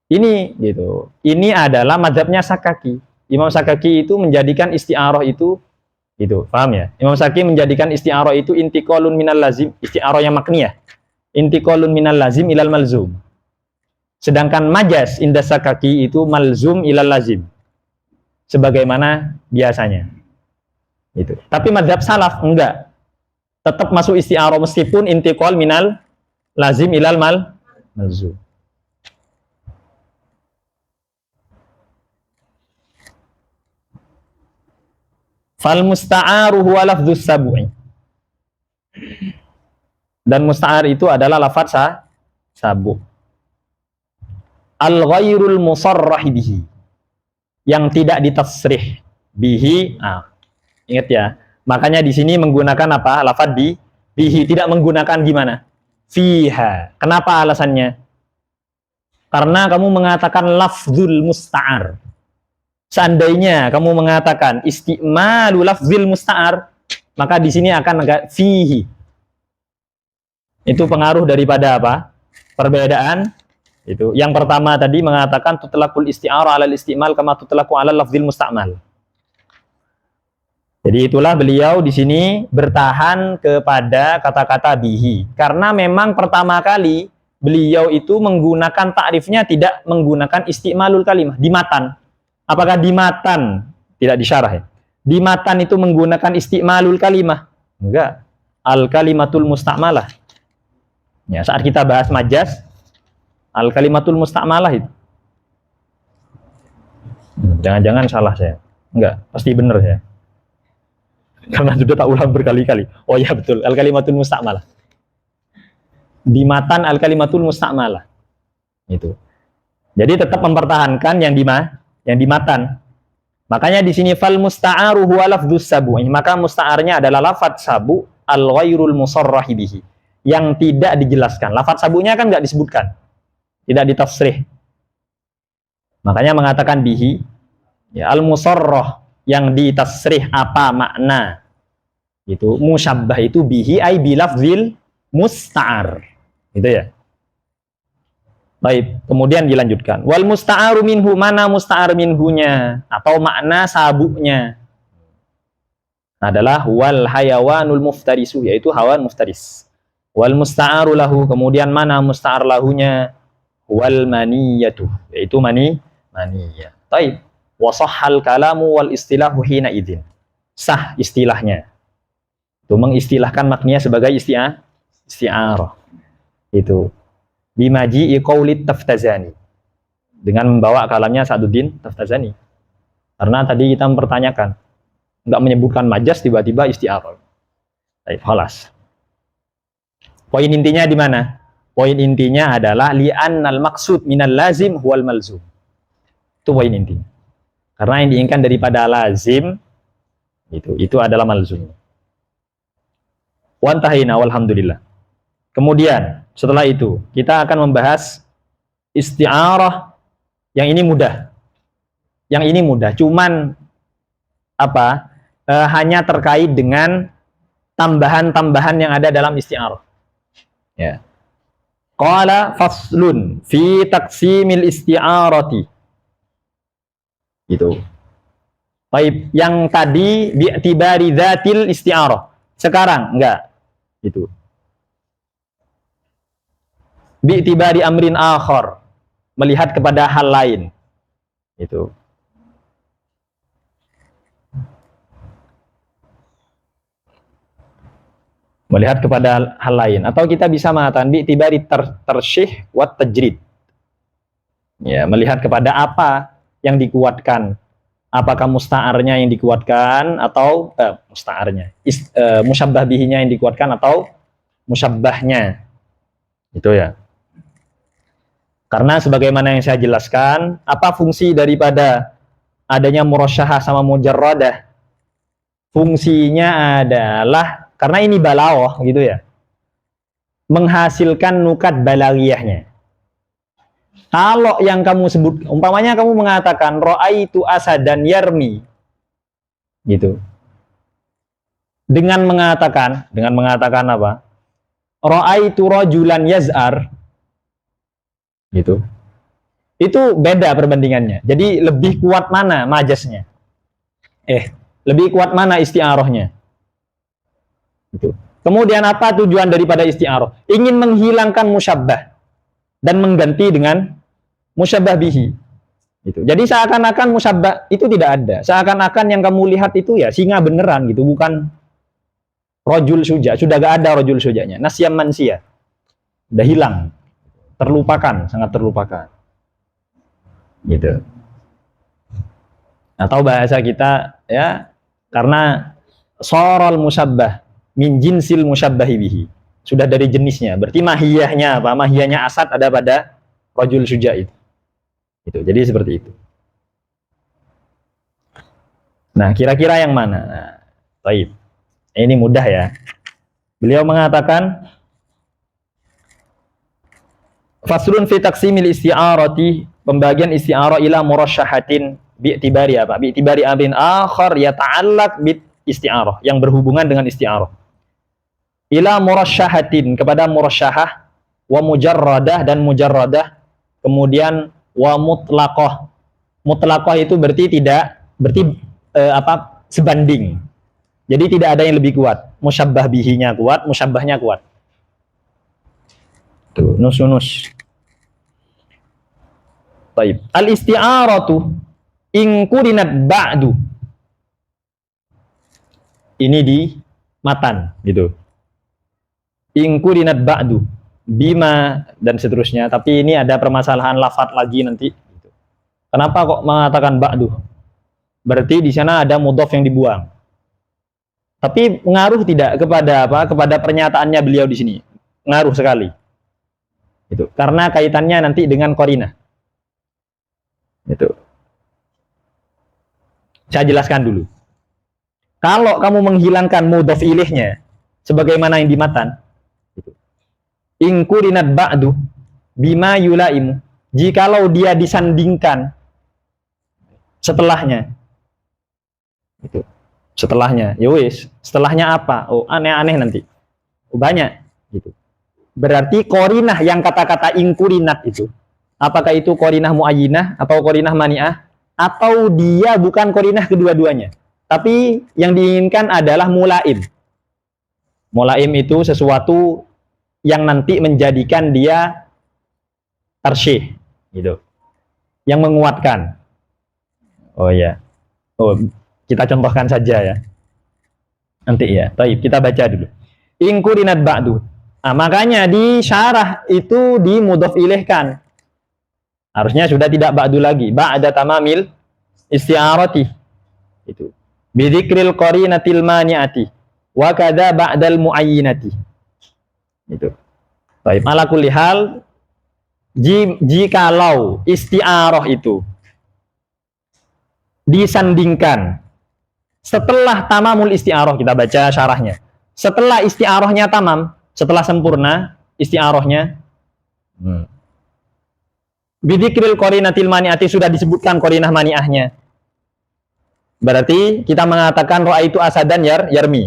Ini gitu. Ini adalah mazhabnya Sakaki. Imam Sakaki itu menjadikan isti'arah itu gitu, paham ya? Imam Sakaki menjadikan isti'arah itu intiqalun minal lazim, isti'arah yang makniyah. Intiqalun minal lazim ilal malzum. Sedangkan majas inda Sakaki itu malzum ilal lazim. Sebagaimana biasanya. Itu. Tapi mazhab salaf enggak. Tetap masuk isti'arah meskipun intiqal minal lazim ilal malzum. Fal musta'aru huwa lafdzus sab'i. Dan musta'ar itu adalah lafaz sabu. Al ghairul musarrah bihi. Yang tidak ditasrih bihi. Ingat ya. Makanya di sini menggunakan apa? Lafaz bihi, tidak menggunakan gimana? Fiha. Kenapa alasannya? Karena kamu mengatakan lafzul musta'ar. Seandainya kamu mengatakan isti'malu lafzil musta'ar, maka di sini akan agak fihi. Itu pengaruh daripada apa? Perbedaan itu. Yang pertama tadi mengatakan tutlaqul isti'arah 'alal isti'mal kama tutlaqu 'alal lafzil musta'mal. Jadi itulah beliau di sini bertahan kepada kata-kata bihi. Karena memang pertama kali beliau itu menggunakan ta'rifnya tidak menggunakan isti'malul kalimah di matan. Apakah di matan? Tidak disyarah ya. Di matan itu menggunakan isti'malul kalimah? Enggak. Al kalimatul musta'malah. Ya, saat kita bahas majas, al kalimatul musta'malah itu. Jangan-jangan salah saya. Enggak, pasti benar saya. Karena sudah tak ulang berkali-kali. Oh ya betul, al kalimatul musta'malah. Di matan al kalimatul musta'malah. Itu. Jadi tetap mempertahankan yang di matan. Makanya di sini fal musta'aru huwa lafdzus sabu. Maka musta'arnya adalah lafaz sabu al ghairul musarrah bihi. Yang tidak dijelaskan. Lafaz sabunya kan nggak disebutkan. Tidak ditafsirih. Makanya mengatakan bihi. Ya, al-musarrah. Yang ditafsirih apa makna. Itu musyabbah itu bihi ay bilafzil musta'ar. Gitu ya. Baik. Kemudian dilanjutkan. Wal musta'aru minhu. Mana musta'ar minhunya. Atau makna sabunya. Adalah wal hayawanul muftarisu. Yaitu hawan muftaris. Wal musta'aru lahu, kemudian mana musta'ar lahunya? Wal maniyatu, yaitu maniyah. Baik. Wa sahhal kalamu wal istilahu hina idzin. Sah istilahnya. Itu mengistilahkan maknanya sebagai isti'arah. Itu. Bimaji'i qaulit Taftazani. Dengan membawa kalamnya Sa'duddin Taftazani. Karena tadi kita mempertanyakan, enggak menyebutkan majas tiba-tiba isti'arah. Baik, khalas. Poin intinya di mana? Poin intinya adalah li'annal maksud minal lazim huwal malzum. Itu poin intinya. Karena yang diinginkan daripada lazim itu adalah malzum. Wa antahina walhamdulillah. Kemudian setelah itu kita akan membahas isti'arah yang ini mudah. Yang ini mudah, cuman apa? Hanya terkait dengan tambahan-tambahan yang ada dalam isti'arah. Ya. Qala faslun fi taqsimil isti'arati. Gitu. Baik, yang tadi bi'tibari dzatil isti'arah. Sekarang enggak. Gitu. Bi'tibari amrin akhar. Melihat kepada hal lain. Itu. Melihat kepada hal lain, atau kita bisa mengatakan bi'tibari tarsyih wa tajrid. Ya, melihat kepada apa yang dikuatkan. Apakah musta'arnya yang dikuatkan atau musyabbah bihinya yang dikuatkan atau musyabbahnya. Itu ya. Karena sebagaimana yang saya jelaskan, apa fungsi daripada adanya murasyahah sama mujarradah? Fungsinya adalah karena ini balaghah gitu ya. Menghasilkan nukat balaghiyahnya. Kalau yang kamu sebut, umpamanya kamu mengatakan ra'aitu asadan yarmi. Gitu. Dengan mengatakan apa? Ra'aitu rajulan yaz'ar. Gitu. Itu beda perbandingannya. Jadi lebih kuat mana majasnya? Lebih kuat mana isti'arahnya? Itu. Kemudian apa tujuan daripada isti'arah? Ingin menghilangkan musyabbah dan mengganti dengan musyabbah bihi. Itu. Jadi seakan-akan musyabbah itu tidak ada. Seakan-akan yang kamu lihat itu ya singa beneran gitu, bukan rajul suja, sudah gak ada rajul sujanya. Nasyam mansia, udah hilang, terlupakan, sangat terlupakan. Gitu. Atau bahasa kita ya, karena sorol musyabbah min jinsil musyabbahi bihi, sudah dari jenisnya, berarti mahiyahnya apa? Mahiyahnya asad ada pada rajul suja itu. Jadi seperti itu. Nah, kira-kira yang mana? Nah, baik. Ini mudah ya. Beliau mengatakan faslun fi taqsimil isti'arati, pembagian isti'arah ila murasyahatin bi'tibari apa? Bi'tibari abin akhar yata'allaq bit isti'arah, yang berhubungan dengan isti'arah. Ila murasyahatin, kepada murasyahah, wa mujarradah dan mujarradah, kemudian wa mutlaqah. Mutlaqah itu berarti tidak, berarti sebanding. Jadi tidak ada yang lebih kuat. Musyabbah bihinya kuat, musyabbahnya kuat. Tuh, nus. Baik. Al-isti'aratu in qurinat ba'du. Ini di matan gitu. In qurinat ba'du bima dan seterusnya, tapi ini ada permasalahan lafadz lagi nanti. Kenapa kok mengatakan ba'du? Berarti di sana ada mudhof yang dibuang. Tapi pengaruh tidak kepada apa? Kepada pernyataannya beliau di sini. Ngaruh sekali. Itu karena kaitannya nanti dengan qarinah. Itu. Saya jelaskan dulu. Kalau kamu menghilangkan mudhof ilaihnya sebagaimana yang di matan, itu. In qurinat ba'du bima yulaimu. Jikalau dia disandingkan setelahnya. Itu. Setelahnya, ya wis, setelahnya apa? Oh, aneh-aneh nanti. Oh, banyak gitu. Berarti qarinah yang kata-kata ingkurinat itu, apakah itu qarinah muayyinah atau qarinah mani'ah, atau dia bukan qarinah kedua-duanya. Tapi yang diinginkan adalah mulaim. Mulaim itu sesuatu yang nanti menjadikan dia tarsyih gitu. Yang menguatkan. Oh ya. Oh, kita contohkan saja ya. Nanti ya. Baik, kita baca dulu. In qurinat ba'du. Nah, makanya di syarah itu di mudhof ilaihkan. Harusnya sudah tidak ba'du lagi. Ba'da tamamil isti'arati. Itu. Bidzikril qarinatil mani'ati wa kadza ba'dal muayyinati. Itu. Baik, ala kulli hal, jikalau isti'arah itu disandingkan setelah tamamul isti'arah, kita baca syarahnya. Setelah isti'arahnya tamam, setelah sempurna isti'arahnya, bidzikril qarinatil mani'ati, sudah disebutkan qarinah mani'ahnya. Berarti kita mengatakan ra'aitu asadan yarmi.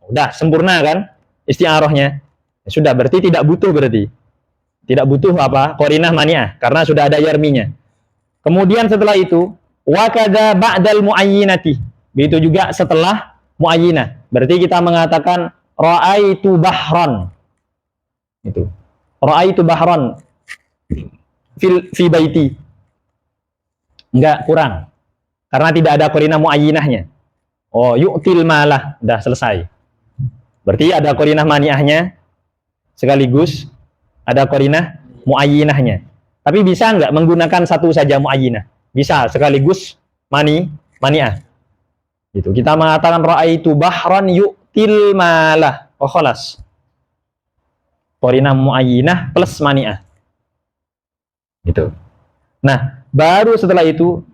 Udah sempurna kan isti'arahnya. Sudah, berarti tidak butuh, berarti tidak butuh apa? Qarinah mani'ah, karena sudah ada yarminya. Kemudian setelah itu wa kadza ba'dal muayyinati. Begitu juga setelah muayyinah. Berarti kita mengatakan ra'aitu bahran. Itu. Ra'aitu bahran fi baiti. Enggak, kurang. Karena tidak ada qarinah muayyinahnya. Oh, yu'til malah, udah selesai. Berarti ada qarinah mani'ahnya sekaligus ada qarinah muayyinahnya. Tapi bisa enggak menggunakan satu saja muayyinah? Bisa, sekaligus mani'ah. Gitu. Kita mengatakan ra'aitu bahran yu'til malah. Oh, khalas. Qarinah muayyinah plus mani'ah. Gitu. Nah, baru setelah itu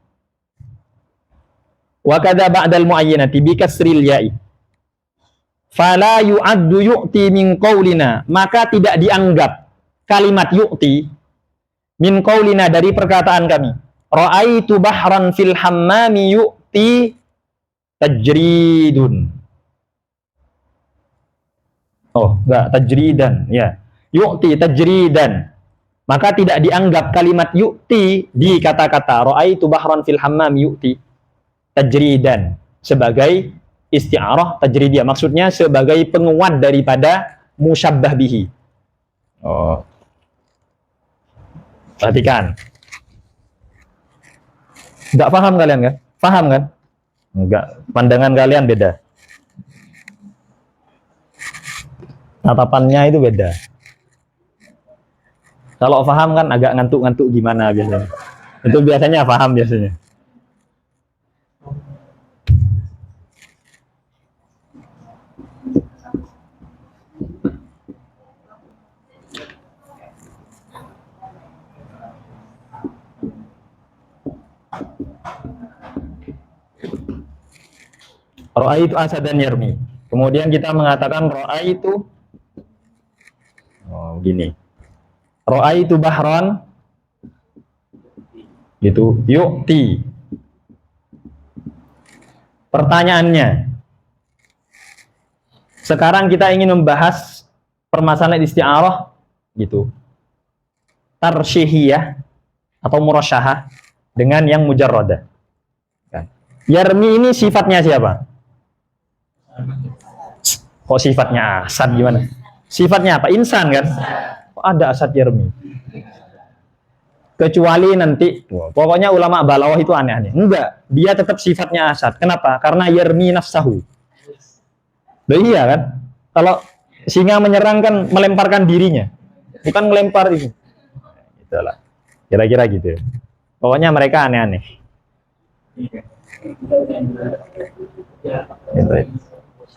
wa kadza ba'dal muayyinati bi kasril ya'i. Fala yu'addu yu'ti min qaulina, maka tidak dianggap kalimat yu'ti min qaulina dari perkataan kami. Ra'aitu bahran fil hammami yu'ti tajridun. Oh, enggak, tajridan, ya. Yu'ti tajridan. Maka tidak dianggap kalimat yu'ti di kata-kata ra'aitu bahran fil hammam yu'ti tajridan sebagai isti'arah tajridiyah. Maksudnya sebagai penguat daripada musyabbah bihi. Oh. Perhatikan. Enggak paham kalian kan? Paham kan? Enggak, pandangan kalian beda. Tatapannya itu beda. Kalau paham kan agak ngantuk-ngantuk gimana biasanya. Itu biasanya paham biasanya. Ra'aitu asadan yarmi. Kemudian kita mengatakan ra'aitu gini. Ra'aitu bahran gitu, yu'ti. Pertanyaannya, sekarang kita ingin membahas permasalahan isti'arah gitu. Tarsyihiyah atau murasyahah dengan yang mujarradah. Yarmi ini sifatnya siapa? Kok sifatnya Asad gimana? Sifatnya apa? Insan kan? Kok ada Asad Yarmi? Kecuali nanti, pokoknya ulama balawah itu aneh-aneh. Enggak, dia tetap sifatnya Asad. Kenapa? Karena Yarmi nafsahu. Loh iya kan? Kalau singa menyerang kan melemparkan dirinya, bukan melempar itu. Itulah. Kira-kira gitu. Pokoknya mereka aneh-aneh.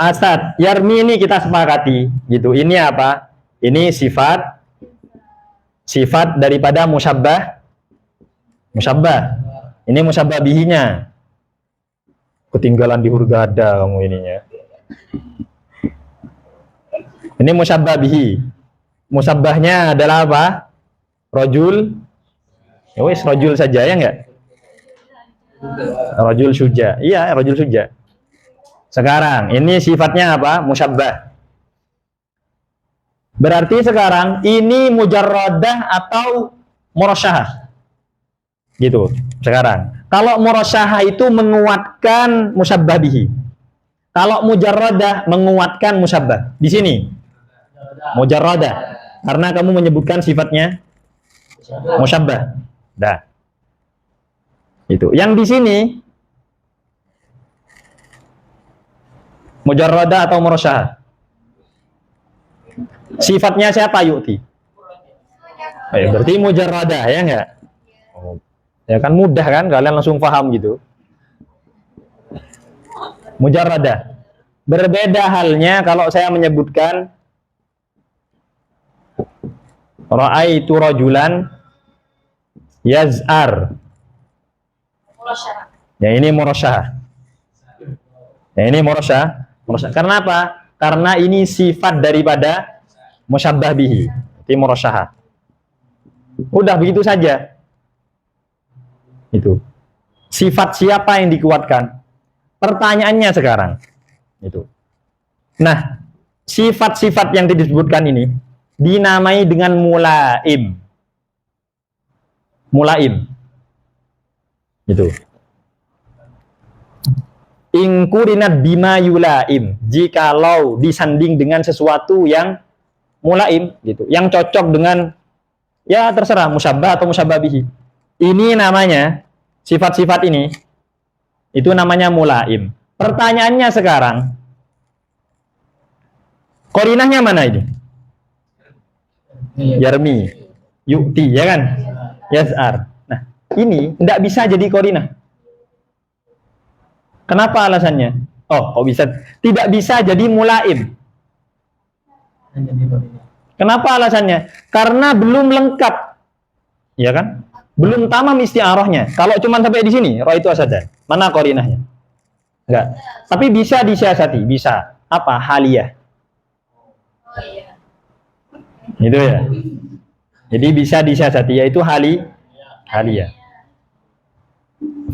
Asad, Yarmi ini kita sepakati gitu. Ini apa? Ini sifat daripada musyabbah. Ini musyabbah bihinya. Ketinggalan di hurgada kamu ininya. Ini musyabbah bihi. Musyabbahnya adalah apa? Rajul. Ya wis rajul saja ya enggak? Rajul suja. Iya, rajul suja. Sekarang ini sifatnya apa? Musyabbah. Berarti sekarang ini mujarradah atau murasyahah. Gitu. Sekarang, kalau murasyahah itu menguatkan musyabbah bihi. Kalau mujarradah menguatkan musyabbah. Di sini mujarradah. Karena kamu menyebutkan sifatnya musyabbah. Dah. Itu. Yang di sini mujarradah atau murasyahah? Sifatnya siapa yu'ti? Berarti mujarradah ya enggak? Ya kan mudah kan, kalian langsung paham gitu. Mujarradah. Berbeda halnya kalau saya menyebutkan ra'aitu rajulan yaz'ar. Ya ini murasyahah. Ya ini murasyahah. Karena apa? Karena ini sifat daripada musyabbah bihi. Itu murasyahah. Udah begitu saja. Itu. Sifat siapa yang dikuatkan? Pertanyaannya sekarang. Itu. Nah, sifat-sifat yang disebutkan ini dinamai dengan mulaim. Mulaim. Itu. Ingkurinat bima yulaim. Jikalau disanding dengan sesuatu yang mulaim gitu, yang cocok dengan ya terserah musyabbah atau musyabbah bihi. Ini namanya sifat-sifat ini itu namanya mulaim. Pertanyaannya sekarang, qarinahnya mana ini? Yarmi, yu'ti, ya kan? Yaz'ar. Nah, ini tidak bisa jadi qarinah. Kenapa alasannya? Oh, kok bisa? Tidak bisa jadi mulaim. Kenapa alasannya? Karena belum lengkap. Ya kan? Belum tamam isti'arahnya. Kalau cuma sampai di sini, ra'aitu asadan. Mana qarinahnya? Enggak. Tapi bisa disiasati, bisa. Apa? Haliyah. Itu ya. Jadi bisa disiasati, yaitu haliyah.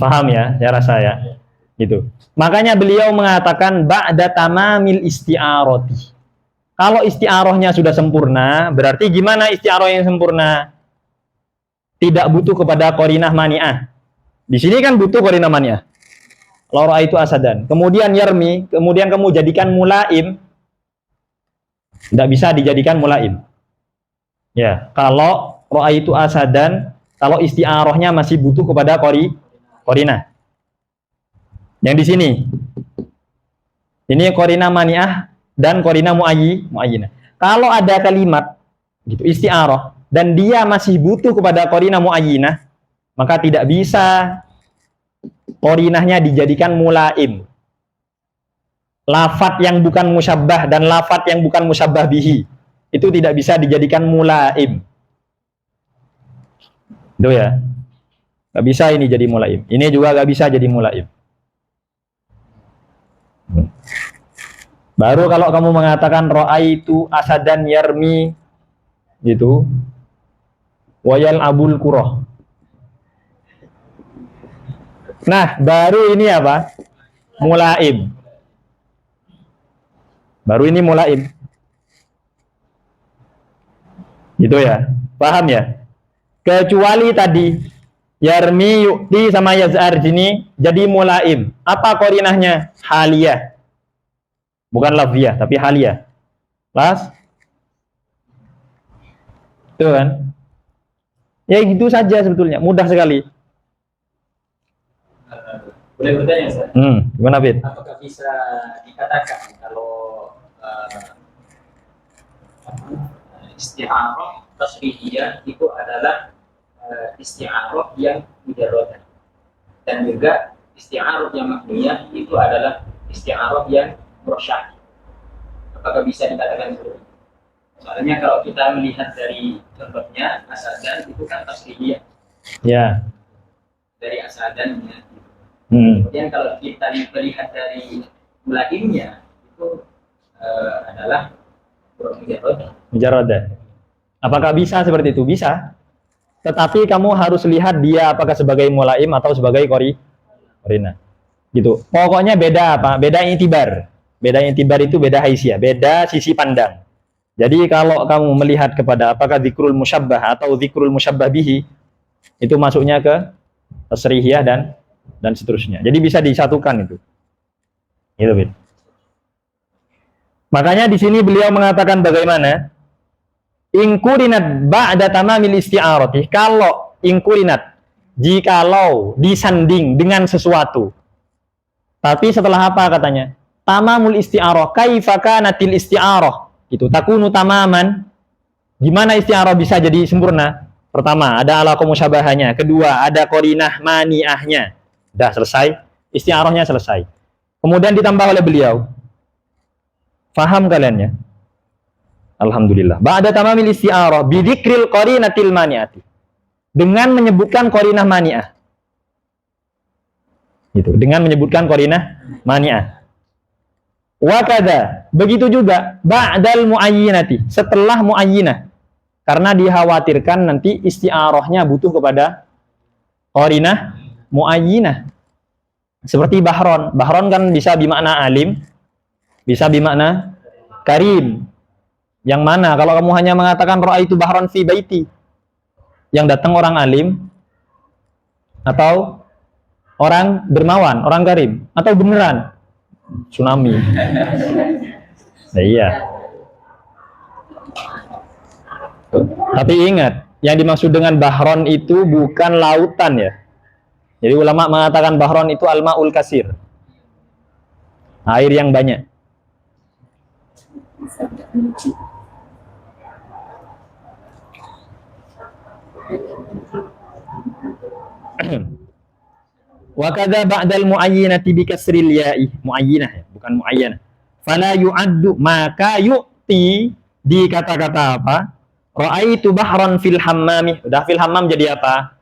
Paham ya? Saya rasa ya. Gitu. Makanya beliau mengatakan ba'da tamamil isti'arati. Kalau isti'arahnya sudah sempurna, berarti gimana isti'arah yang sempurna? Tidak butuh kepada qarinah mani'ah. Di sini kan butuh qarinah mani'ah. Laura itu asadan. Kemudian yarmi, kemudian kamu jadikan mulaim. Tidak bisa dijadikan mulaim. Ya, kalau ro'a itu asadan, kalau isti'arahnya masih butuh kepada qarinah. Yang di sini. Ini qarinah mani'ah dan qarinah muayyinah. Kalau ada kalimat gitu isti'arah dan dia masih butuh kepada qarinah muayyinah, maka tidak bisa qarinahnya dijadikan mulaim. Lafat yang bukan musyabbah dan lafat yang bukan musyabbah bihi itu tidak bisa dijadikan mulaim. Itu ya. Gak bisa ini jadi mulaim. Ini juga gak bisa jadi mulaim. Baru kalau kamu mengatakan ra'aitu asadan yarmi gitu. Wayal abul qurah. Nah, baru ini apa? Mulaim. Baru ini mulaim. Gitu ya. Paham ya? Kecuali tadi yarmi yukti sama yaz'ar sini jadi mulaim. Apa qarinahnya? Haliyah. Bukan lafziyah, tapi haliyah. Las? Itu kan? Ya gitu saja sebetulnya, mudah sekali. Boleh bertanya, Ustaz? Gimana, Fit? Apakah bisa dikatakan kalau isti'arah tasrihiyah itu adalah isti'arah yang mujarradah, dan juga isti'arah yang makniyah itu adalah isti'arah yang murasyah? Apakah bisa dikatakan seperti itu? Soalnya kalau kita melihat dari contohnya asadan itu kan tasrihiyah. Ya. Dari asadannya. Kemudian kalau kita melihat dari mulaimnya itu adalah mujarradah. Apakah bisa seperti itu? Bisa. Tetapi kamu harus lihat dia apakah sebagai mulaim atau sebagai qarinah. Gitu. Pokoknya beda apa? Beda intibar. Beda intibar itu beda haisiyah, beda sisi pandang. Jadi kalau kamu melihat kepada apakah dzikrul musyabbah atau dzikrul musyabbah bihi, itu masuknya ke tasrihiyah dan seterusnya. Jadi bisa disatukan itu. Gitu, Bid. Makanya di sini beliau mengatakan bagaimana? Ingkurinat ba'da tamamil isti'arati. Kalau ingkurinat, jikalau disanding dengan sesuatu. Tapi setelah apa katanya? Tamamul isti'arah, kaifa kanatil isti'arah. Itu takunu tamaman. Gimana isti'arah bisa jadi sempurna? Pertama, ada alaqah musyabahahnya. Kedua, ada qarinah mani'ahnya. Sudah selesai, isti'arahnya selesai. Kemudian ditambah oleh beliau. Faham kalian ya? Alhamdulillah. Ba'da tamamil isti'arah bidzikril qarinatil mani'ati. Dengan menyebutkan qarinah mani'ah. Gitu, dengan menyebutkan qarinah mani'ah. Wa kadza, begitu juga ba'dal muayyinati, setelah muayyinah. Karena dikhawatirkan nanti isti'arahnya butuh kepada qarinah muayyinah. Seperti bahron. Bahron kan bisa bermakna alim, bisa bermakna karim. Yang mana kalau kamu hanya mengatakan ra'aitu bahron fi baiti, yang datang orang alim atau orang dermawan, orang karim, atau beneran tsunami. Nah, iya. Tapi ingat, yang dimaksud dengan bahron itu bukan lautan ya. Jadi ulama mengatakan bahron itu al-ma'ul kasir. Air yang banyak. Wa kadza ba'dal muayyinati bi kasril ya'i, muayyinah ya, bukan muayyanah. Fala yu'addu, maka yu'ti di kata-kata apa? Ra'aitu bahran fil hammami. Udah fil hammam jadi apa?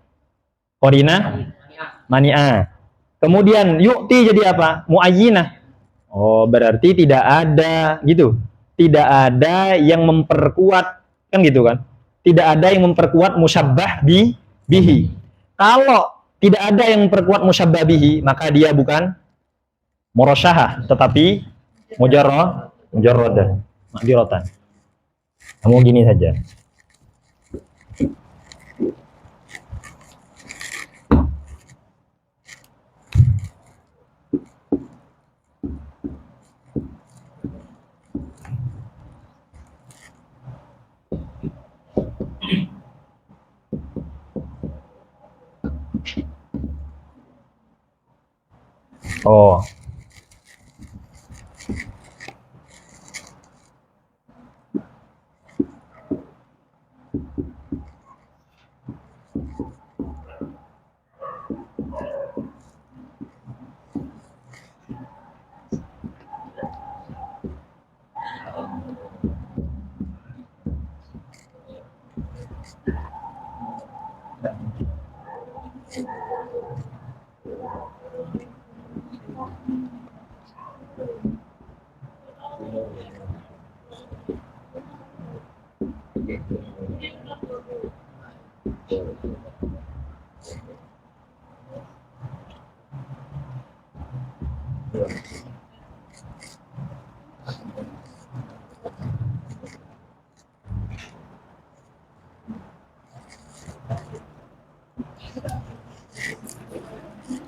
Qarinah mani'ah. Kemudian yu'ti jadi apa? Muayyinah. Oh, berarti tidak ada gitu. Tidak ada yang memperkuat, kan gitu kan? Tidak ada yang memperkuat musyabbah bihi. Kalau tidak ada yang memperkuat musyabbah bihi, maka dia bukan murasyahah, tetapi mujarradah, makdiratan. Kamu gini saja. Oh.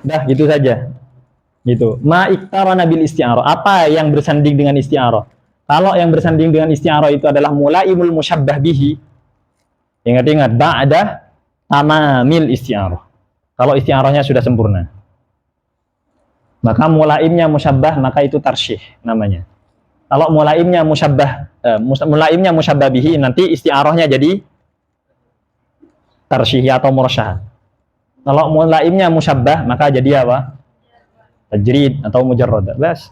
Dah gitu saja. Gitu. Ma iktarana bil isti'arah. Apa yang bersanding dengan isti'arah? Kalau yang bersanding dengan isti'arah itu adalah mulaimul musyabbah bihi. Ingat-ingat ba'da tamamil isti'arah. Kalau isti'arahnya sudah sempurna. Maka mulaimnya musyabbah, maka itu tarsyih namanya. Kalau mulaimnya musyabbah, mulaimnya musyabbah bihi, nanti isti'arahnya jadi tarsyih atau murasyah. Kalau mulaimnya musyabbah, maka jadi apa? Tajrid atau mujarrad. Bas.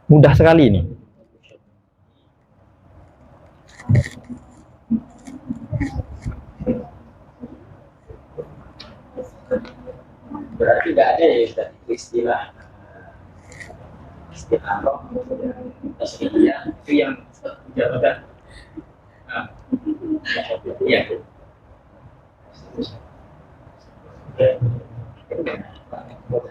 Mudah sekali ini. Berarti tidak ada ya Ustaz, istilah isti'arah tasrihiyah itu yang mujarrad. Iya.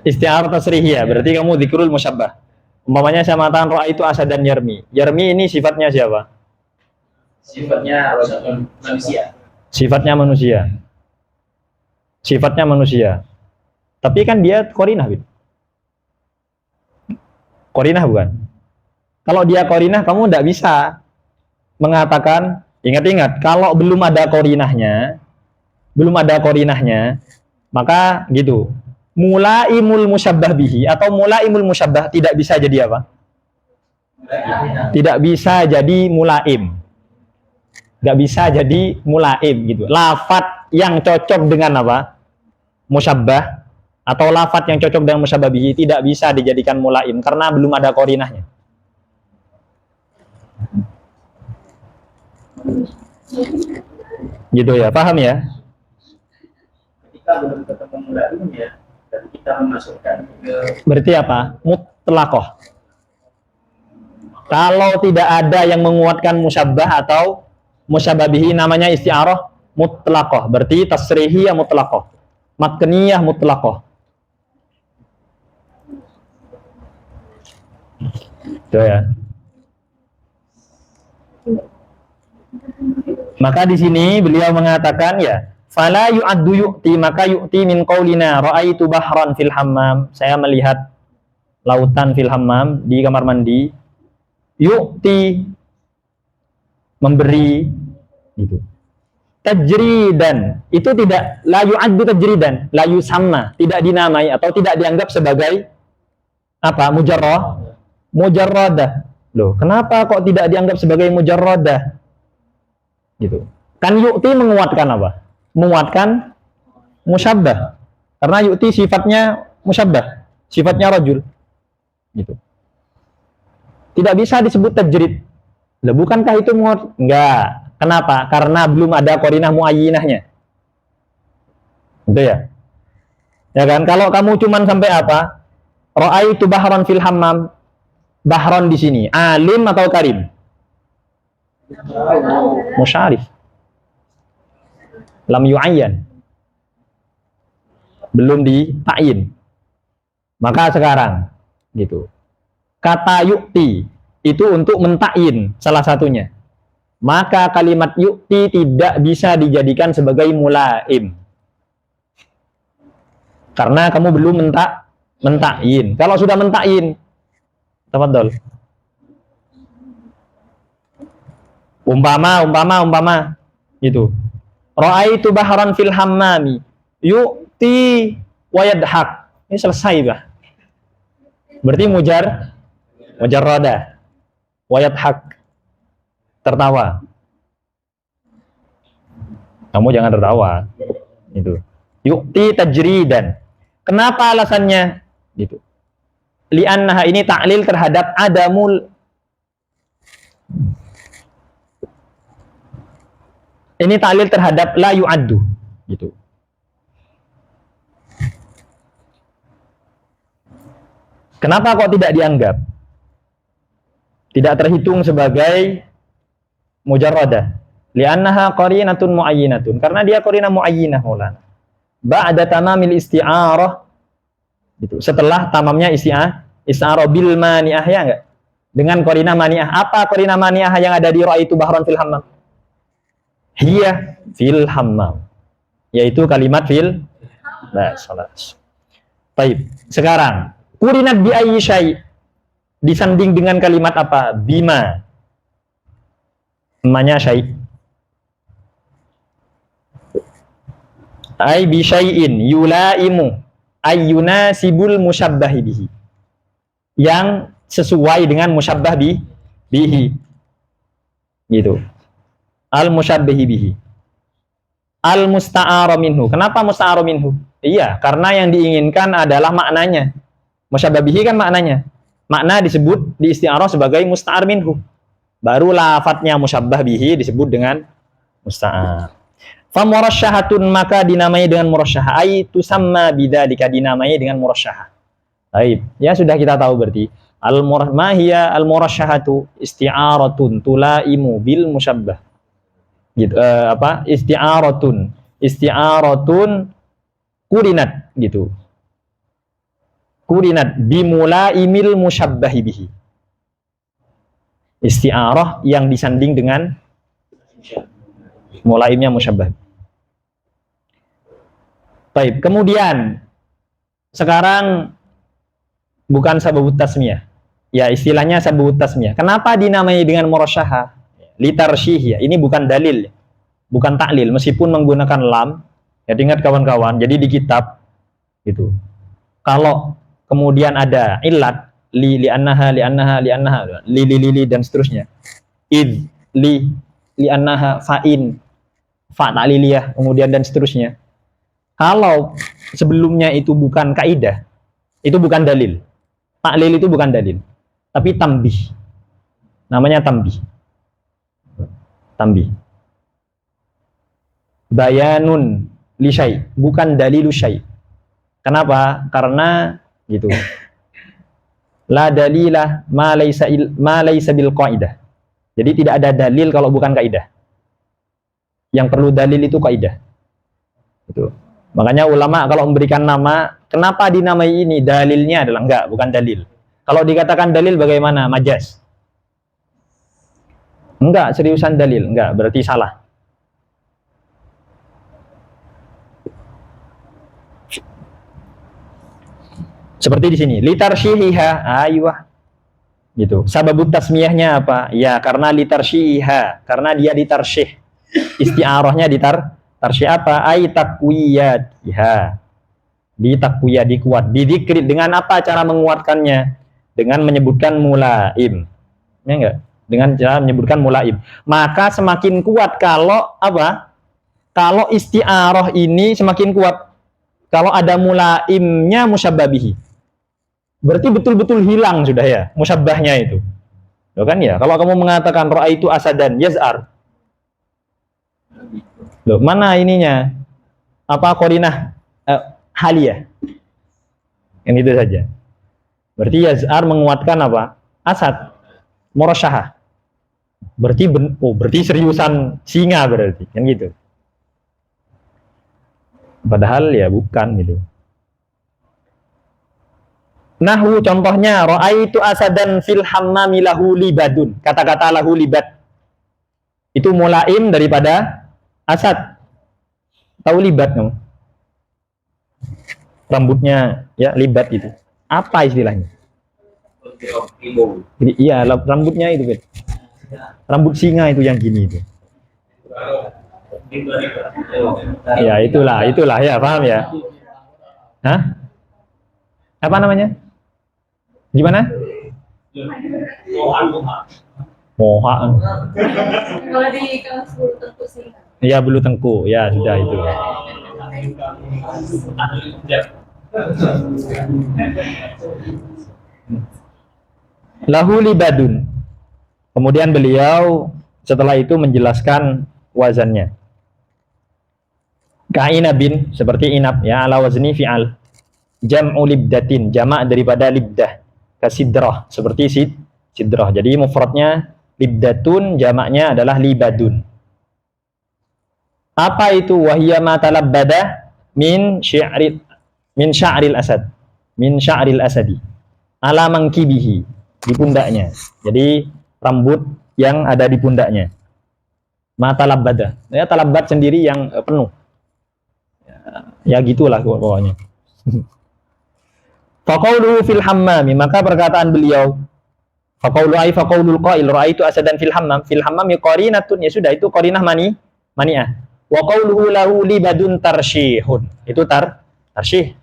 Isti'arah tasrihiyah, berarti kamu dzikrul musyabbah. Umpamanya saya mengatakan ro'a itu Asad dan Yarmi. Yarmi ini sifatnya siapa? Sifatnya manusia. Sifatnya manusia. Sifatnya manusia. Tapi kan dia qarinah, Bin. Qarinah bukan? Kalau dia qarinah, kamu tidak bisa mengatakan, ingat-ingat, kalau belum ada qarinahnya, maka gitu. Mulaimul musyabbah bihi atau mulaimul musyabbah tidak bisa jadi apa? Tidak bisa jadi mulaim. Tidak bisa jadi mulaim gitu. Lafat yang cocok dengan apa? Musyabbah atau lafat yang cocok dengan musyabbah bihi tidak bisa dijadikan mulaim karena belum ada qarinahnya. Gitu ya, paham ya? Ketika belum ketemu mulaim ya, dan kita memasukkan ke Berarti apa? Mutlaqah. Kalau tidak ada yang menguatkan musyabbah atau musyabbah bihi, namanya isti'arah mutlaqah. Berarti tasrihiyah mutlaqah, makniyah mutlaqah. Itu ya. Maka di sini beliau mengatakan ya, fala yu'addu yu'ti, maka yu'ti min qaulina ra'aitu bahran fil hammam. Saya melihat lautan fil hammam, di kamar mandi. Yu'ti, memberi gitu. Tajridan, itu tidak la yu'addu tajridan, la yusamma, tidak dinamai atau tidak dianggap sebagai apa? Mujarradah. Loh, kenapa kok tidak dianggap sebagai mujarradah? Gitu. Kan yu'ti menguatkan apa? Menguatkan musyabbah. Karena yu'ti sifatnya musyabbah, sifatnya rajul. Gitu. Tidak bisa disebut tajrid. Lah, bukankah itu menguat? Enggak. Kenapa? Karena belum ada qarinah muayyinahnya. Gitu ya. Ya kan? Kalau kamu cuman sampai apa? Ra'aitu bahran fil hammam. Bahran di sini alim atau karim? Musyarif. Lam yu'ayyan. Belum ditakyin. Maka sekarang gitu. Kata yu'ti itu untuk mentakyin salah satunya. Maka kalimat yu'ti tidak bisa dijadikan sebagai mulaim. Karena kamu belum mentakyin. Kalau sudah mentakyin, tafadhol. Umpama itu. Ra'aitu bahran fil hammami yu'ti wa yadhak. Ini selesai, bah. Berarti mujarrada. Wa yadhak. Tertawa. Kamu jangan tertawa. Itu. Yu'ti tajridan. Kenapa alasannya? Gitu. Li'annaha, ini ta'lil terhadap adamul, ini ta'lil terhadap la yu'addu gitu. Kenapa kok tidak dianggap? Tidak terhitung sebagai mujarradah. Li'annaha qarinatun muayyinatun. Karena dia qarinah muayyinah Maulana. Ba'da tamamil isti'arah gitu. Setelah tamamnya isti'arah bil mani'ah ya enggak? Dengan qarinah mani'ah. Apa qarinah mani'ah yang ada di ra'aitu bahran fil hammam? Hiya fil hammam. Yaitu kalimat fil salas. Baik. Sekarang qurinat bi ayyi syai' disanding dengan kalimat apa? Bima. Namanya syai'. Ai bi syai'in yulaimu ayyuna sibul musyabbahi bihi, yang sesuai dengan musyabbah bihi gitu, al musyabbahi bihi, al musta'ara minhu. Kenapa musta'ara minhu? Iya, karena yang diinginkan adalah maknanya. Musyabbah bihi kan maknanya, makna disebut di isti'arah sebagai musta'ar minhu, baru lafadznya musyabbah bihi disebut dengan musta'ar. Fa murasyahatun, maka dinamai dengan murasyahah, ai tusamma bidzalika, dinamai dengan murasyahah. Baik, ya sudah kita tahu berarti al-murahmahiyya al-murasyahatu isti'aratun tulaimu bil musyabbah. Gitu, isti'aratun kurinat gitu. Kurinat bimulaimil musyabbahi bihi. Isti'arah yang disanding dengan mulaimnya musyabbah. Baik, kemudian sekarang bukan sababut tasmiyah. Ya, istilahnya sababut tasmiyah. Kenapa dinamai dengan murasyahah? Litarsyih ya. Ini bukan dalil, bukan taklil, meskipun menggunakan lam. Ya, ingat kawan-kawan. Jadi di kitab gitu. Kalau kemudian ada illat li annaha li dan seterusnya. Id li annaha fa'in fa ta'liliyah kemudian dan seterusnya. Kalau sebelumnya itu bukan kaidah, itu bukan dalil. Taklil itu bukan dalil, tapi tambih. Namanya tambih. Tambih. Bayanun li syai', bukan dalilu syai'. Kenapa? Karena gitu. La dalilah ma laysa bil qaidah. Jadi tidak ada dalil kalau bukan kaidah. Yang perlu dalil itu kaidah. Itu. Makanya ulama kalau memberikan nama, kenapa dinamai ini? Dalilnya adalah enggak, bukan dalil. Kalau dikatakan dalil bagaimana? Majaz. Enggak, seriusan dalil. Enggak, berarti salah. Seperti di sini, litarsyihiha, aywah. Gitu. Sababut tasmiyahnya apa? Ya, karena litarsyihiha, karena dia ditarsyih. Isti'arahnya tarsyih apa? Ai takwiyatiha. Ditakwiyah, dikuat. Didikrit dengan apa cara menguatkannya? Dengan menyebutkan mulaim. Ya enggak? Dengan cara menyebutkan mulaim. Maka semakin kuat kalau apa? Kalau isti'arah ini semakin kuat. Kalau ada mulaimnya musyababihi. Berarti betul-betul hilang sudah ya musyabbahnya itu. Loh kan ya? Kalau kamu mengatakan ra'aitu asadan yaz'ar. Loh, mana ininya? Apa qarinah haliyah? Yang itu saja. Berarti yaz'ar menguatkan apa? Asad. Murasyahah. Berarti seriusan singa berarti, kan gitu. Padahal ya bukan gitu. Nahwu contohnya ra'aitu asadan fil hammami lahu libadun. Kata-kata lahu libad itu mulaim daripada asad. Tahu libat kamu? Rambutnya ya libat itu. Apa istilahnya? Iya, rambutnya itu, Bet. Rambut singa itu yang gini itu. Ya, itulah ya, paham ya? Hah? Apa namanya? Gimana? Moha. Kalau di kelas bulu tengku sih. Iya, bulu tengku. Ya, sudah itu. Lahu libadun. Kemudian beliau setelah itu menjelaskan wazannya. Ka'inabin, seperti inab ya, ala wazni fi'al. Jam'u libdatin, jamak daripada libdah. Kasidrah, seperti sidrah. Jadi mufradnya Libdatun jamaknya adalah libadun. Apa itu? Wahiyya ma talabbada min sya'ril asad. Min sya'ril asadi. Ala mangkibihi, di pundaknya. Jadi rambut yang ada di pundaknya. Ma talabbada. Ya, talabbat sendiri yang penuh. Ya gitulah pokoknya. Faqauluhu fil hammami, maka perkataan beliau faqaulul qail raaitu asadan fil hammam. Fil hammam qarinatun, ya sudah itu qarinah mani'ah. Wa qauluhu lahu libadun tarsyihun, itu tarsyih.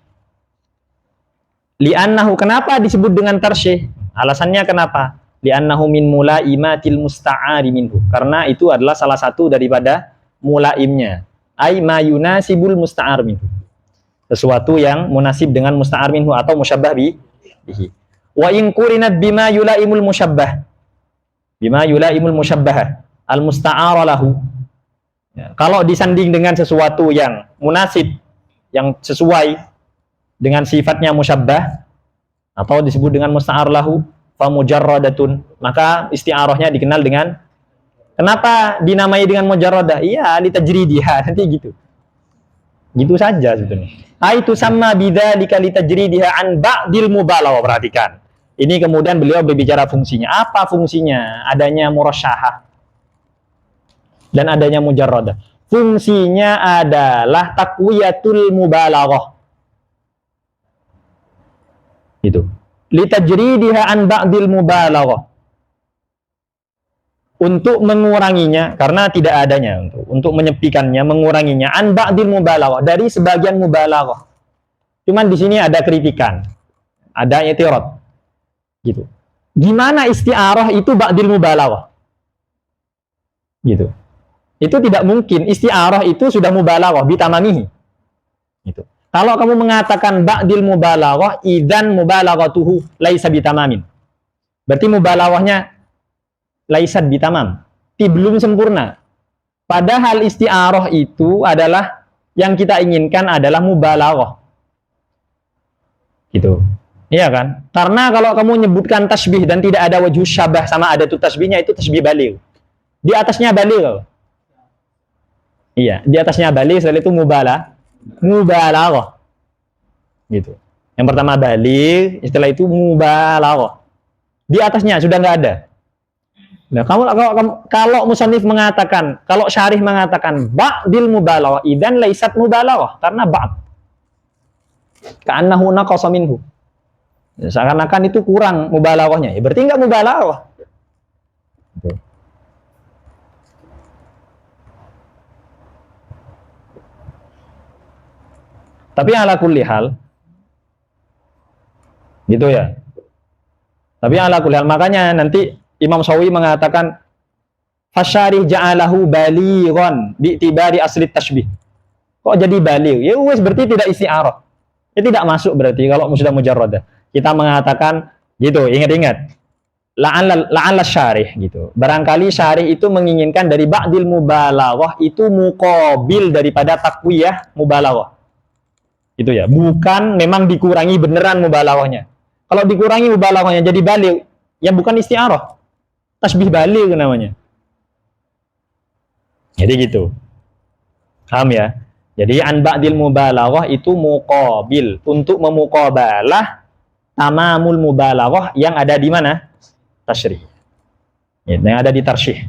Li'annahu, kenapa disebut dengan tarsyih? Alasannya kenapa? Li'annahu min mulaimatil musta'ari minhu, karena itu adalah salah satu daripada mulaimnya. Ai ma yunasibul musta'ar minhu, sesuatu yang munasib dengan musta'ar minhu atau musyabbah bihi. Wa in qurinat bima yulaimul musyabbah, bima yulaimul musyabbah al musta'ara lahu. Ya, kalau disanding dengan sesuatu yang munasib, yang sesuai dengan sifatnya musyabbah atau disebut dengan musta'ar lahu, fa mujarradatun, maka isti'arahnya dikenal dengan, kenapa dinamai dengan mujarradah? Iya, litajridiha, nanti gitu. Gitu saja sebetulnya. Aitu sama bidzalika litajridiha an ba'dil mubalaghah. Perhatikan. Ini kemudian beliau berbicara fungsinya. Apa fungsinya? Adanya murasyahah dan adanya mujarradah. Fungsinya adalah taqwiyatul mubalaghah. Gitu. Litajridiha an ba'dil mubalaghah. Untuk menguranginya, karena tidak adanya, untuk menyepikannya, menguranginya, an ba'dil mubalaghah, dari sebagian mubalaghah. Cuman di sini ada kritikan, ada i'tirad, gitu. Gimana isti'arah itu ba'dil mubalaghah? Gitu. Itu tidak mungkin. Isti'arah itu sudah mubalaghah bitamamihi. Gitu. Kalau kamu mengatakan ba'dil mubalaghah, idzan mubalaghatuhu laisa bitamamin. Berarti mubalaghahnya laisat bitamam, belum sempurna. Padahal isti'arah itu adalah yang kita inginkan adalah mubalaghah. Gitu. Iya kan? Karena kalau kamu menyebutkan tasbih dan tidak ada wajh syabah sama ada tuh tasbihnya, itu tasbih baligh. Di atasnya baligh. Iya, di atasnya baligh, setelah itu mubalaghah. Gitu. Yang pertama baligh, setelah itu mubalaghah. Di atasnya sudah nggak ada. Nah, kalau musannif mengatakan, kalau syarih mengatakan ba'dil mubalaghah, idzan laisat mubalaghah, karena ba'd. Ka'annahu naqasa minhu. Seakan-akan itu kurang mubalaghahnya. Ya berarti enggak mubalaghah. Tapi ala kulli hal gitu ya. Tapi ala kulli hal, makanya nanti Imam Syafi'i mengatakan fasyarih ja'alahu balighan bi'tibari asli tasbih. Kok jadi baligh? Ya wes berarti tidak isti'arah. Ya tidak masuk berarti kalau sudah mujarradah. Kita mengatakan gitu, ingat-ingat. La'alla syarih gitu. Barangkali syarih itu menginginkan dari ba'dil mubalaghah itu muqabil daripada taqwiyah mubalaghah. Itu ya, bukan memang dikurangi beneran mubalaghahnya. Kalau dikurangi mubalaghahnya jadi baligh, ya bukan isti'arah. Tasbih baligh namanya. Jadi gitu. Paham ya? Jadi an ba'dil mubalaghah itu muqabil, untuk memuqabalah tamamul mubalaghah yang ada di mana? Tasyrih. Yang ada di tarsyih.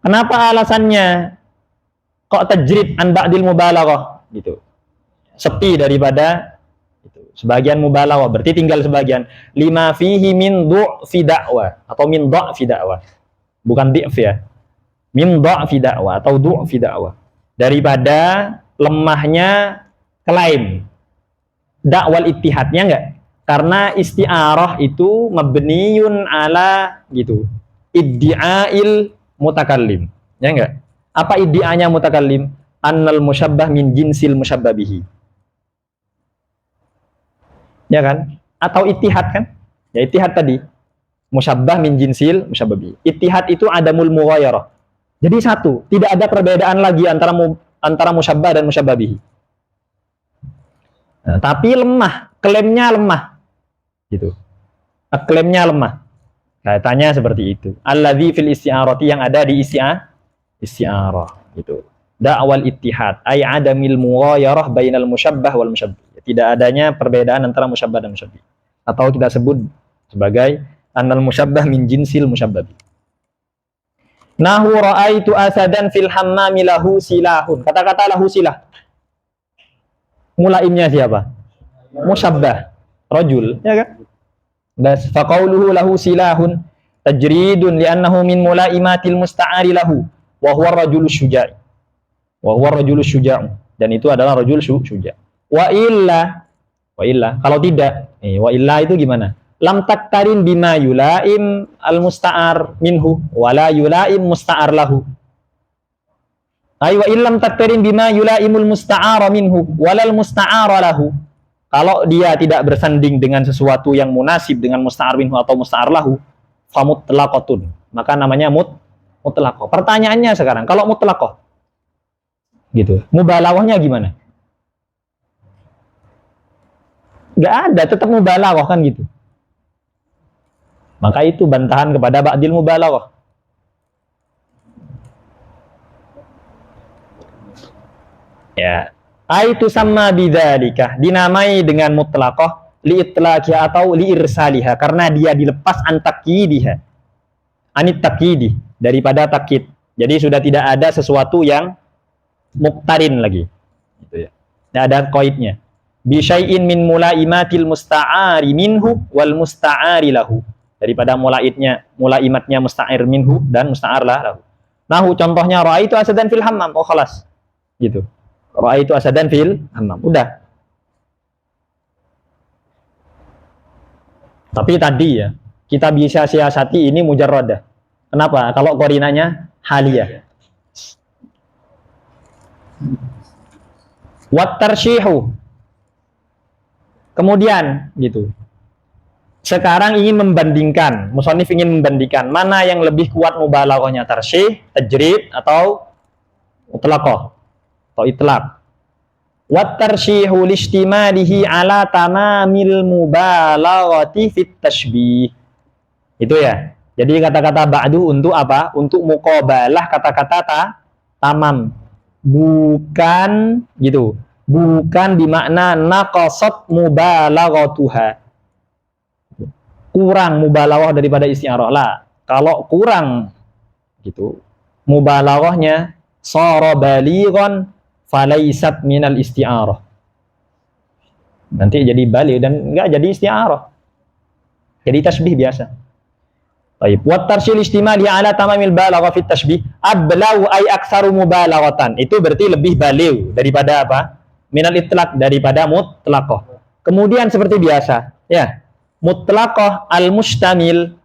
Kenapa alasannya kok tajrid an ba'dil mubalaghah gitu? Sepi daripada sebagian mubalaghah, berarti tinggal sebagian. Lima fihi min du'fi da'wah atau min dha'fi da'wah. Bukan di'f ya. Min dha'fi da'wah atau du'fi da'wah. Daripada lemahnya klaim. Dakwal ittihadnya enggak? Karena isti'arah itu mabniun ala gitu. Iddi'ail mutakallim. Ya enggak? Apa iddi'anya mutakallim? Annal musyabbah min jinsil musyabbabihi. Ya kan? Atau ittihad kan? Ya ittihad tadi. Musyabbah min jinsil musyabbabi. Ittihad itu adamul mughayarah. Jadi satu, tidak ada perbedaan lagi antara musyabbah dan musyabbabihi. Nah, tapi lemah, klaimnya lemah. Gitu. Klaimnya lemah. Katanya seperti itu. Alladzi fil isti'arati, yang ada di isti'arah gitu. Da'wal ittihad ay adamil mughayarah bainal musyabbah wal musyabbih. Tidak adanya perbedaan antara musyabbah dan musyabbih. Atau kita sebut sebagai annal musyabbah min jinsil musyabbah. Nahu ra'aitu asadan fil hammami lahu silahun. Kata-kata lahu silah. Mulaimnya siapa? Musyabbah. Rajul, ya kan? Bas faqauluhu lahu silahun tajridun li'annahu min mulaimatil musta'ari lahu wa huwa ar-rajulu syuja'. Wa huwa ar-rajulu syuja'. Dan itu adalah rajul syuja'. Wa illa kalau tidak, wa illa itu gimana? Lam taktarin bima yulaim al-musta'ar minhu wa la yulaim musta'ar lahu. Ay wa illam taktarin bima yulaimul musta'ara minhu walal musta'ara lahu. Kalau dia tidak bersanding dengan sesuatu yang munasib dengan musta'ar minhu atau musta'ar lahu, famutlaqatun, maka namanya mutlaqah. Pertanyaannya sekarang, kalau mutlaqah gitu, mubalaghahnya gimana? Nggak ada, tetap mubalaghah kan gitu. Maka itu bantahan kepada ba'dil mubalaghah. Ya, aitu sama bidzalika, dinamai dengan mutlaqah li itlaqi atau li irsaliha, karena dia dilepas an taqyidiha, anit taqyidi, daripada takkid. Jadi sudah tidak ada sesuatu yang muktarin lagi gitu ya. Tidak ada qaidnya. Bi syai'in min mulaimatil musta'ari minhu wal musta'ari lahu, daripada mulaimatnya musta'ir minhu dan musta'ar lahu. Nahu contohnya ra'aitu asadan fil hammam, oh khalas gitu. Ra'aitu asadan fil hammam, udah. Tapi tadi ya, kita bisa siasati ini mujarradah. Kenapa? Kalau qarinanya haliyah. Wat tarsyihu. Kemudian gitu. Sekarang ingin membandingkan, musannif ingin membandingkan mana yang lebih kuat mubalaghahnya, tarsyih, tajrid atau mutlaqah atau itlaq. Wat tarsyihu listimalihi ala tamamil mubalaghati fit tashbih. Itu ya. Jadi kata-kata ba'du untuk apa? Untuk muqabalah kata-kata tamam. Bukan gitu. Bukan dimakna naqasat mubalaghatuha. Kurang mubalaghah daripada isti'arah lah. Kalau kurang gitu, mubalaghahnya sara balighan falaisat minal isti'arah. Nanti jadi baligh dan enggak jadi isti'arah. Jadi tasbih biasa. Baik, wa tarsyil istimali ala tamamil balagha fit tasbih ablaw ay aktsaru mubalaghatan. Itu berarti lebih baligh daripada apa? Minal itlaq, daripada mutlaqah. Kemudian seperti biasa, ya. Mutlaqah al-mustamil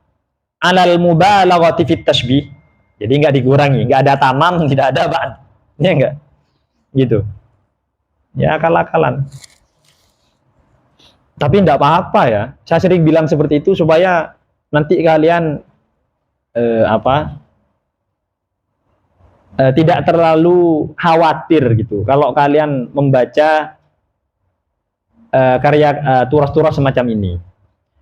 alal mubalaghati fit tashbih. Jadi enggak dikurangi, enggak ada tamam, tidak ada ba'd. Ya enggak? Gitu. Ya akal-akalan. Tapi enggak apa-apa ya. Saya sering bilang seperti itu supaya nanti kalian tidak terlalu khawatir gitu. Kalau kalian membaca karya turas-turas semacam ini.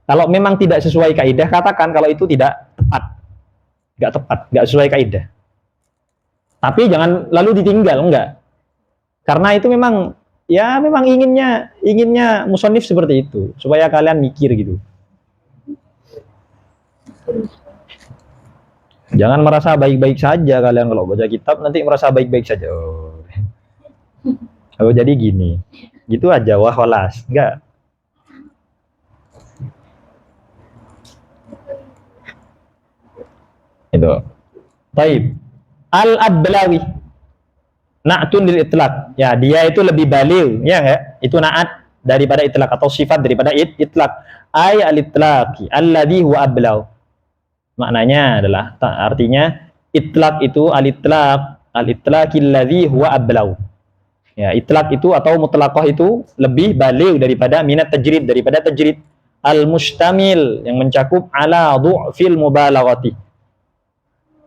Kalau memang tidak sesuai kaidah, katakan kalau itu tidak tepat, nggak sesuai kaidah. Tapi jangan lalu ditinggal, enggak. Karena itu memang inginnya musannif seperti itu, supaya kalian mikir gitu. Jangan merasa baik-baik saja kalian kalau baca kitab, nanti merasa baik-baik saja. Oh jadi gini, gitu aja, wah walas, enggak. Itu. Taib. Al-Ablawi. Na'tun lil itlaq. Ya, dia itu lebih baligh, ya enggak? Itu na'at daripada itlaq atau sifat daripada itlaq. Ay al-itlaqi alladhi huwa ablaw. Maknanya adalah artinya itlaq itu al-itlaqi alladhi huwa ablaw. Ya, itlaq itu atau mutlaqah itu lebih baligh daripada minat tajrid, daripada tajrid. Al-mustamil yang mencakup ala du'fil mubalaghati.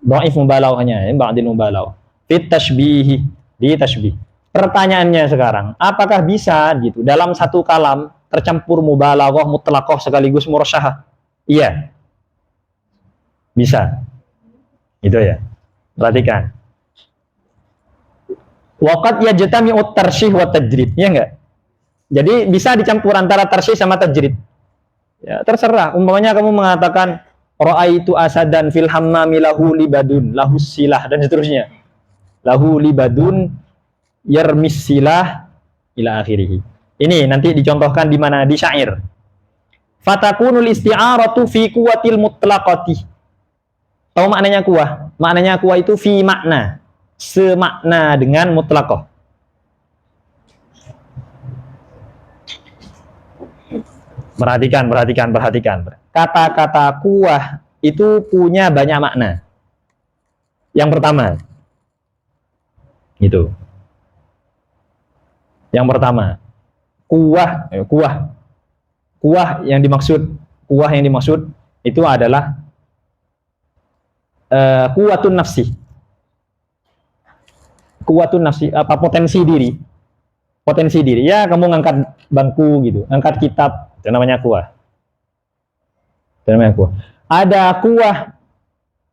Dhaif mubalaghahnya, ba'dil mubalaghah. Fit tashbih, di tashbih. Pertanyaannya sekarang, apakah bisa gitu dalam satu kalam tercampur mubalaghah, mutlaqah sekaligus murasyahah? Iya. Bisa. Itu ya. Perhatikan. Waqad yajtami'ut tarsyih wa tajrid, ya enggak? Jadi bisa dicampur antara tarsyih sama tajrid. Ya, terserah. Umpamanya kamu mengatakan ra'aitu asadan fil hammami lahu libadun, lahu silah dan seterusnya. Lahu libadun yarmis silah ila akhirih. Ini nanti dicontohkan di mana? Di syair. Fatakunul isti'aratu fi quwwatil mutlaqati. Tahu maknanya kuah? Maknanya kuah itu fi makna, semakna dengan mutlaqah. Perhatikan. Kata-kata kuah itu punya banyak makna. Yang pertama, itu. Yang pertama, kuah yang dimaksud itu adalah kuwatun nafsi. Kuwatun nafsi, apa potensi diri. Potensi diri. Ya, kamu ngangkat bangku gitu, ngangkat kitab, itu namanya kuah. Itu namanya kuah. Ada kuah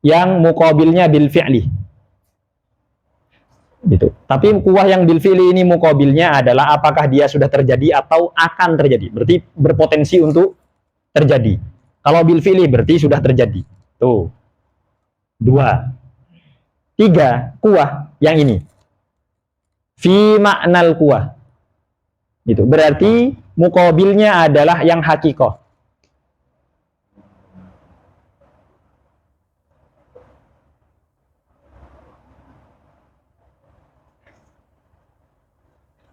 yang muqabilnya bil fi'li. Gitu. Tapi kuah yang bil fi'li ini muqabilnya adalah apakah dia sudah terjadi atau akan terjadi. Berarti berpotensi untuk terjadi. Kalau bil fi'li berarti sudah terjadi. Tuh. 2. 3, kuah yang ini. Fi maknal kuah. Gitu. Berarti muqabilnya adalah yang hakikoh.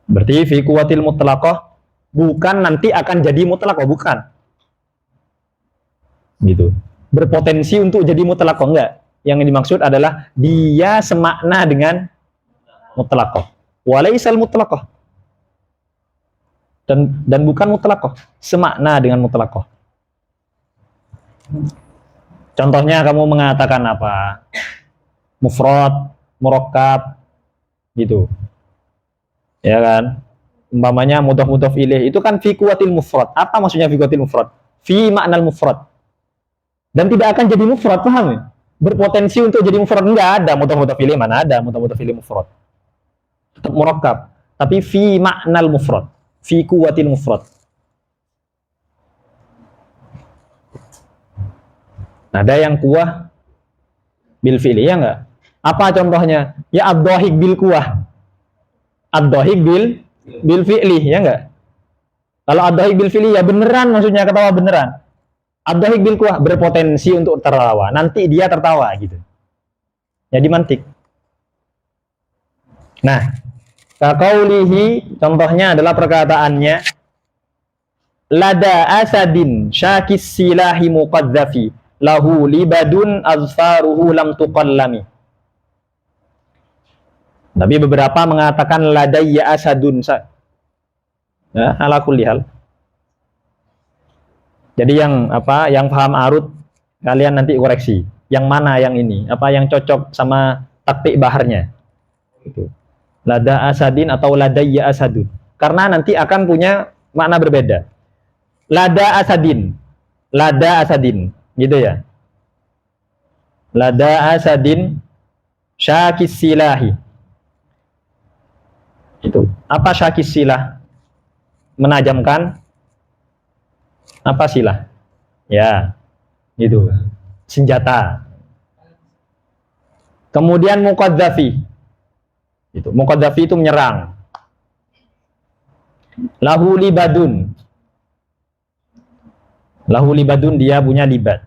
Berarti fi kuwatil mutlaqah bukan nanti akan jadi mutlaqah, bukan. Gitu. Berpotensi untuk jadi mutlaqah, enggak. Yang dimaksud adalah dia semakna dengan mutlaqah. Walaisal mutlaqah. Dan bukan mutlaqah, semakna dengan mutlaqah. Contohnya kamu mengatakan apa? Mufrad, murakkab, gitu. Ya kan? Umpamanya mudhaf ilaih itu kan fi quwwatil mufrad. Apa maksudnya fi quwwatil mufrad? Fi maknal mufrad. Dan tidak akan jadi mufrad, paham ya? Berpotensi untuk jadi mufrad, enggak ada mudhaf ilaih, mana ada mudhaf ilaih mufrad. Tetap murakkab, tapi fi maknal mufrad, fi quwwatil mufrad. Nah, ada yang kuah bil fi'li, ya enggak? Apa contohnya? Ya ad-dhahik bil kuah. Ad-dhahik bil fi'li, ya enggak? Kalau ad-dhahik bil fi'li ya beneran, maksudnya ketawa beneran. Ad-dhahik bil kuah berpotensi untuk tertawa. Nanti dia tertawa gitu. Jadi mantik. Nah, kaqaulihi contohnya adalah perkataannya lada asadin syakis silahi muqadzafi lahu libadun azfaruhu lam tuqallami. Tapi beberapa mengatakan ladayya asadun. Ya, ala kulli hal. Jadi yang paham arut kalian nanti koreksi. Yang mana yang ini? Apa yang cocok sama taktik baharnya? Gitu. Lada asadin atau ladayya asadun. Karena nanti akan punya makna berbeda. Lada asadin, gitu ya. Lada asadin syakis silahi. Itu. Apa syakis silah? Menajamkan. Apa silah? Ya, itu. Senjata. Kemudian muqadzafi. Itu. Muqadzafi itu menyerang. Lahu libadun. Lahu libadun, dia punya libat.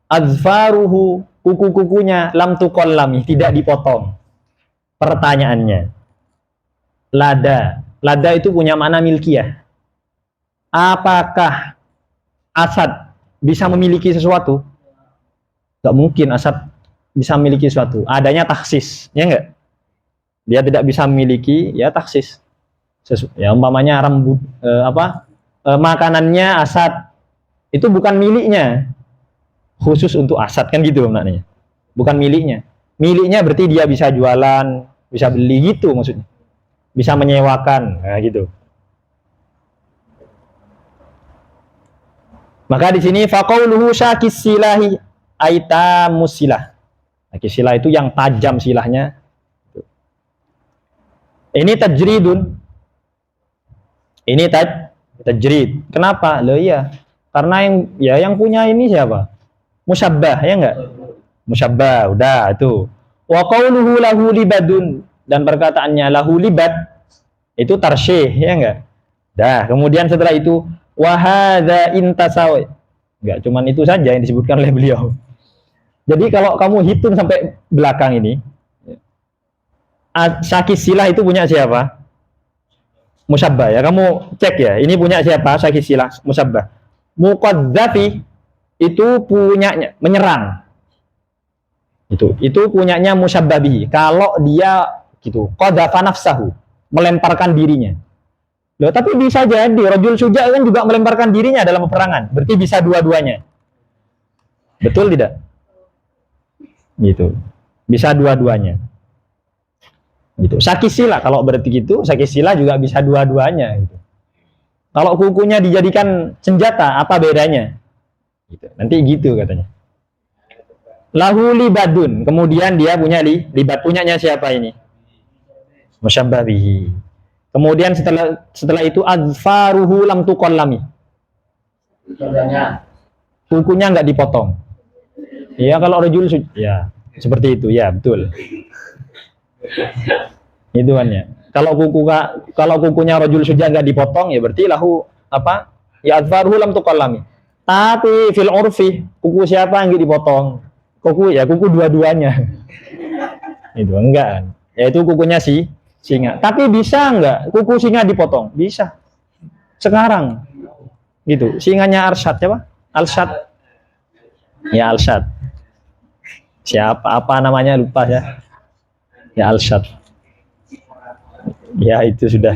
Azfaruhu, kuku-kukunya lam tuqallami, tidak dipotong. Pertanyaannya. Lada itu punya makna milkiyah. Apakah Asad bisa memiliki sesuatu? Gak mungkin Asad bisa memiliki sesuatu. Adanya taksis, ya enggak? Dia tidak bisa memiliki, ya taksis. Ya umpamanya rambut makanannya Asad itu bukan miliknya, khusus untuk Asad, kan gitu maknanya. Bukan miliknya. Miliknya berarti dia bisa jualan, bisa beli, gitu maksudnya. Bisa menyewakan, nah gitu. Maka di sini faqauluhu syakis silahi, aita musilah. Silah itu yang tajam silahnya. Ini tajridun. Ini tajrid. Kenapa? Loh iya. Karena yang punya ini siapa? Musyabbah, ya enggak? Musyabbah, udah itu. Wa qauluhu lahu libadun, dan perkataannya lahu libad itu tarsyih, ya enggak? Dah, kemudian setelah itu wa hadza intasaw. Enggak cuman itu saja yang disebutkan oleh beliau. Jadi kalau kamu hitung sampai belakang ini, Syakisilah itu punya siapa? Musyabbah, ya. Kamu cek ya, ini punya siapa? Syakisilah, musyabbah. Muqaddafi itu punyanya menyerang. Itu punyanya musyabbah bihi. Kalau dia gitu, qadzafa nafsahu, melemparkan dirinya. Loh, tapi bisa jadi rajul syuja' kan juga melemparkan dirinya dalam peperangan. Berarti bisa dua-duanya. Betul tidak? Gitu. Bisa dua-duanya. Gitu. Syakisilah kalau berarti gitu, syakisilah juga bisa dua-duanya gitu. Kalau kukunya dijadikan senjata, apa bedanya? Gitu. Nanti gitu katanya. Lahu libadun, kemudian dia punya libat, punyanya siapa ini? Musyabbah bihi. Kemudian setelah itu azfaruhu lam tuqallami. Kukunya enggak dipotong. Ya kalau rajul ya seperti itu, ya betul. Itu kan ya. Kalau kukunya rajul suja enggak dipotong, ya berarti lahu apa? Ya azfaruhu lam tuqallami. Tapi fil urfi, kuku siapa yang dipotong? Kuku dua-duanya. Itu enggak kan. Yaitu kukunya singa. Tapi bisa enggak kuku singa dipotong? Bisa. Sekarang. Gitu. Singanya Arsyad siapa? Alsyad. Ya Alsyad. Siapa apa namanya lupa ya. Ya Alsyad. Ya itu sudah.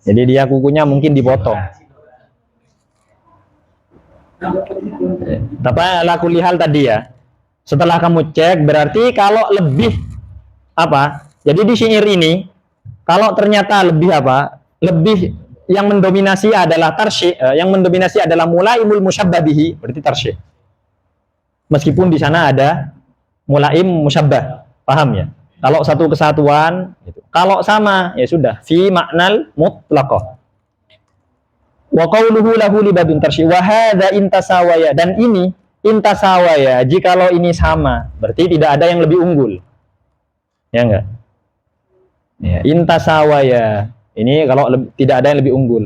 Jadi dia kukunya mungkin dipotong. Tapi ala kulli hal tadi ya. Setelah kamu cek berarti kalau lebih apa? Jadi di syair ini kalau ternyata lebih apa? Lebih yang mendominasi adalah tarsyih, yang mendominasi adalah mulaimul musyabbah bihi, berarti tarsyih. Meskipun di sana ada mulaim musyabbah. Paham ya? Kalau satu kesatuan gitu. Kalau sama ya sudah fi maknal mutlaqah. Wa qauluhu lahu libadun tarsyih wa hadza intasawaya, dan ini intasawaya, jikalau ini sama berarti tidak ada yang lebih unggul, ya enggak ya, intasawaya ini kalau tidak ada yang lebih unggul,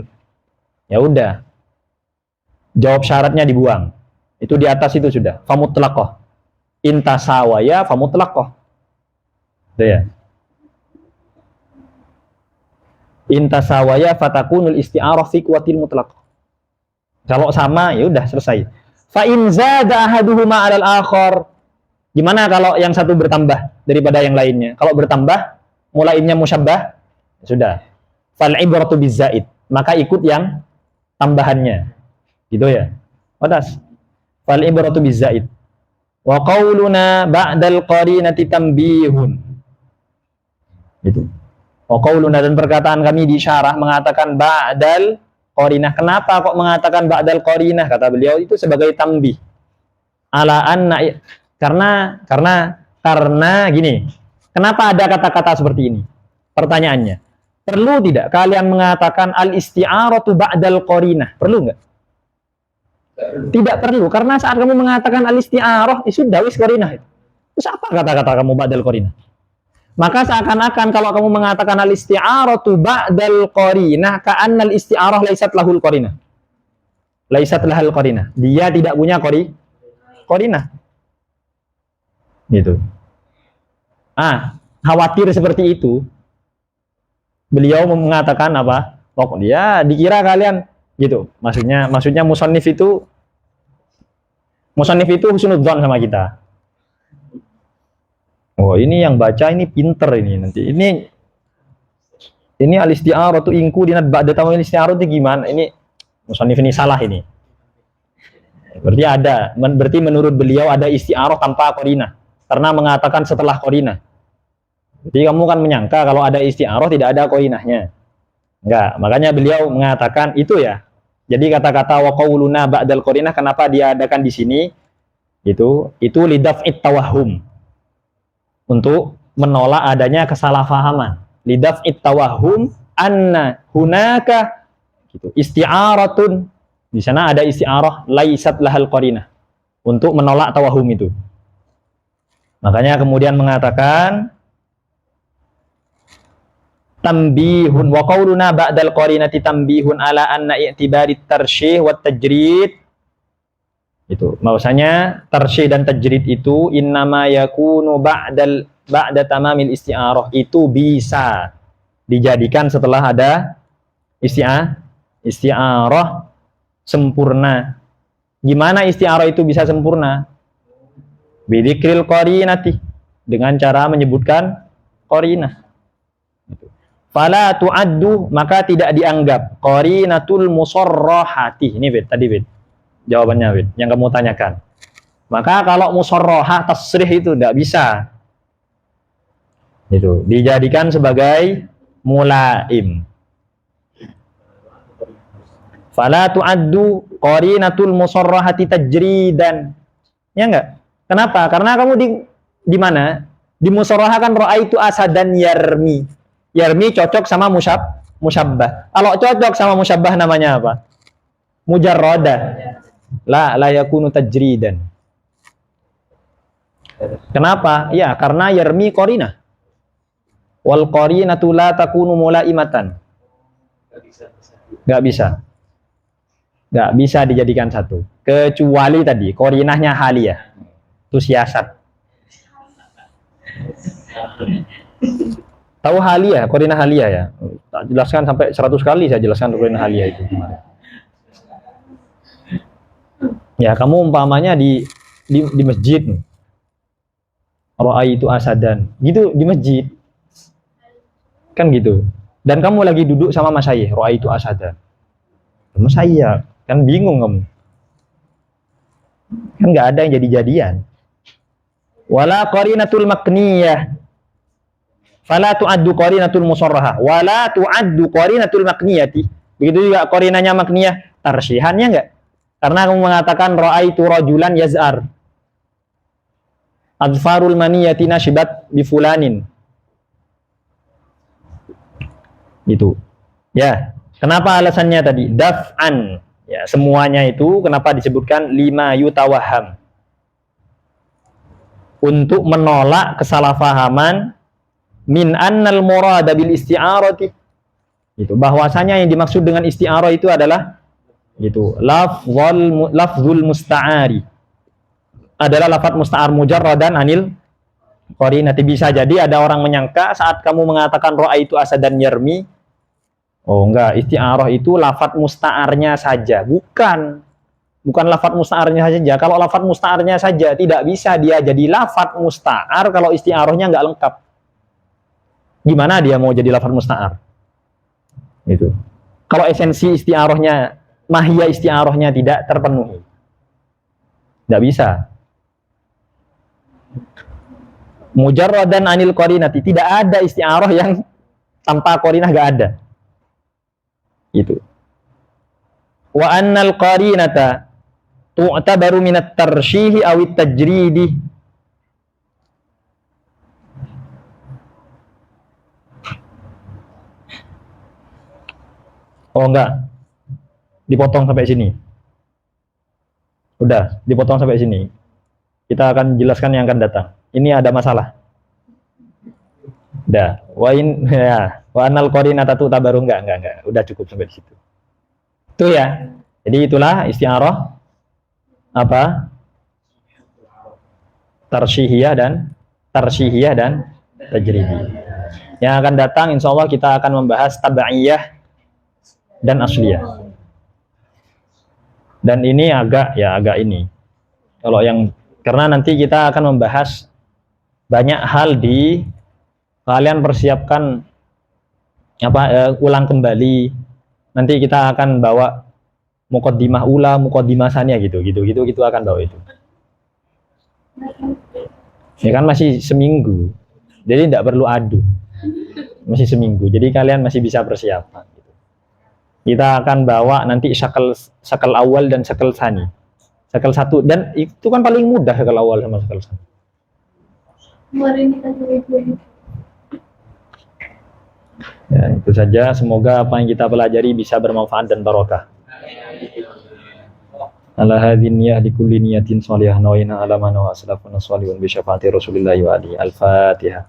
ya udah jawab syaratnya dibuang, itu di atas itu sudah famutlaqah, intasawaya famutlaqah, itu ya, intasawaya fatakunul isti'arah fi quwwatil mutlaqah. Kalau sama ya udah selesai. Fa in zada ahaduhuma 'alal akhar. Gimana kalau yang satu bertambah daripada yang lainnya? Kalau bertambah mulainnya musyabbah, ya sudah. Fal ibratu bizaid. Maka ikut yang tambahannya. Gitu ya. Wadas. Fal ibratu bizaid. Wa qauluna ba'dal qarinati tanbihun. Itu. Wa qauluna, dan perkataan kami di syarah mengatakan ba'dal qarinah. Kenapa kok mengatakan ba'dal qarinah? Kata beliau itu sebagai tambih. Ala anna, karena gini. Kenapa ada kata-kata seperti ini? Pertanyaannya, perlu tidak kalian mengatakan al-isti'aratu ba'dal qarinah? Perlu enggak? Tidak perlu, karena saat kamu mengatakan al-isti'arah, itu sudah wis qarinah. Terus apa kata-kata kamu ba'dal qarinah? Maka seakan-akan kalau kamu mengatakan al-isti'aratu ba'dal qarinah, ka'annal isti'arah laisat lahul qarinah. Laisat lahul qarinah. Dia tidak punya qarinah. Gitu. Khawatir seperti itu. Beliau mengatakan apa? Dia dikira kalian gitu. Maksudnya musannif itu husnudzon sama kita. Oh, ini yang baca ini pinter ini nanti. Ini al-isti'aratu inku dinat ba'da tamamil isti'aratu gimana? Ini musannif ini salah ini. Berarti menurut beliau ada isti'arah tanpa qarinah. Karena mengatakan setelah qarinah. Jadi kamu kan menyangka kalau ada isti'arah tidak ada qarinahnya. Enggak, makanya beliau mengatakan itu ya. Jadi kata-kata wa qauluna ba'dal qarinah kenapa dia adakan di sini? Itu lidaf'it tawahum, untuk menolak adanya kesalahpahaman. Lidaf'it tawahum anna hunaka gitu isti'aratun, di sana ada isti'arah laisat lahal qarinah, untuk menolak tawahum itu. Makanya kemudian mengatakan tambihun wa qauluna ba'dal qarinati tambihun ala anna i'tibari tarsyih wa tajrid. Itu bahwasanya tarsyih dan tajrid itu innama yakunu ba'da tamamil isti'arah, itu bisa dijadikan setelah ada isti'arah sempurna. Gimana isti'arah itu bisa sempurna? Bidzikril qarinati, dengan cara menyebutkan qarinah. Fala tu'addu, maka tidak dianggap qarinatul musarrahati. Ini Bet, tadi Bet. Jawabannya Bet, yang kamu tanyakan. Maka kalau musarrahah tasrih itu tidak bisa. Itu dijadikan sebagai mulaim. Fala tu'addu qarinatul musarrahati tajridan. Ya enggak? Kenapa? Karena kamu di mana? Di musarrahah kan ra'aitu asadan yarmi. Yarmi cocok sama musyabbah. Kalau cocok sama musyabbah namanya apa? Mujarradah. La yakunu tajridan. Kenapa? Ya, karena yarmi qarinah. Wal qarinatu la takunu mulaimatan. Enggak bisa. Enggak bisa dijadikan satu. Kecuali tadi qarinahnya haliyah. Itu siasat. Tahu haliyah, qarinah haliyah ya? Tak jelaskan sampai 100 kali saya jelaskan qarinah haliyah itu kemarin. Ya, kamu umpamanya di masjid. Ra'aitu asadan. Gitu di masjid. Kan gitu. Dan kamu lagi duduk sama masyayikh, ra'aitu asadan. Masyayikh, kan bingung kamu. Kan enggak ada yang jadi-jadian. Wala qarinatul makniyah. Fala tu'addu qarinatul musarrahah. Wala tu'addu qarinatul makniyati. Begitu juga qarinanya makniyah. Tarsyihannya enggak? Karena kamu mengatakan ra'aitu rajulan yaz'ar. Adfarul maniyati nashibat bi fulanin. Itu. Ya. Kenapa alasannya tadi? Daf'an. Ya, semuanya itu kenapa disebutkan lima yutawaham? Untuk menolak kesalahpahaman min annal murada bil isti'arati. Itu bahwasanya yang dimaksud dengan isti'arah itu adalah gitu, lafzul musta'ari. Adalah lafaz musta'ar mujarradan anil qarinati. Bisa jadi ada orang menyangka saat kamu mengatakan ra'aitu asadan yarmi, oh enggak, isti'arah itu lafaz musta'arnya saja. Bukan lafaz musta'arnya saja. Kalau lafaz musta'arnya saja tidak bisa dia jadi lafaz musta'ar kalau isti'arahnya enggak lengkap. Gimana dia mau jadi lafaz musta'ar? Itu. Kalau esensi isti'arahnya, mahiyah isti'arahnya tidak terpenuhi. Enggak bisa. Mujarradan anil qarinati, tidak ada isti'arah yang tanpa qarinah, enggak ada. Itu. Wa annal qarinata tu'tabaru minat tarsyihi awit tajridi. Oh enggak, dipotong sampai sini. Udah, dipotong sampai sini. Kita akan jelaskan yang akan datang. Ini ada masalah. Udah, wa annal qarinata tu'tabaru, enggak. Udah cukup sampai di situ. Itu ya. Jadi itulah isti'arah apa? Tarsyihiyah dan tajridi. Yang akan datang insyaallah kita akan membahas tabaiyah dan asliyah. Dan ini agak ini. Kalau yang karena nanti kita akan membahas banyak hal kalian persiapkan ulang kembali. Nanti kita akan bawa muqaddimah ula, muqaddimah saniyah gitu akan bawa itu. Ya kan masih seminggu. Jadi tidak perlu adu. Masih seminggu. Jadi kalian masih bisa persiapan gitu. Kita akan bawa nanti syakal awal dan syakal sani. Sakal 1 dan itu kan paling mudah sakal awal sama sakal 1. Kemarin kita itu. Ya, itu saja. Semoga apa yang kita pelajari bisa bermanfaat dan barokah. Ala hadin niyah di kulli niyatin sholihah nawaina ala ma nawa salafun sholihun bi syafaati Rasulillah wa ali. Al-Fatihah.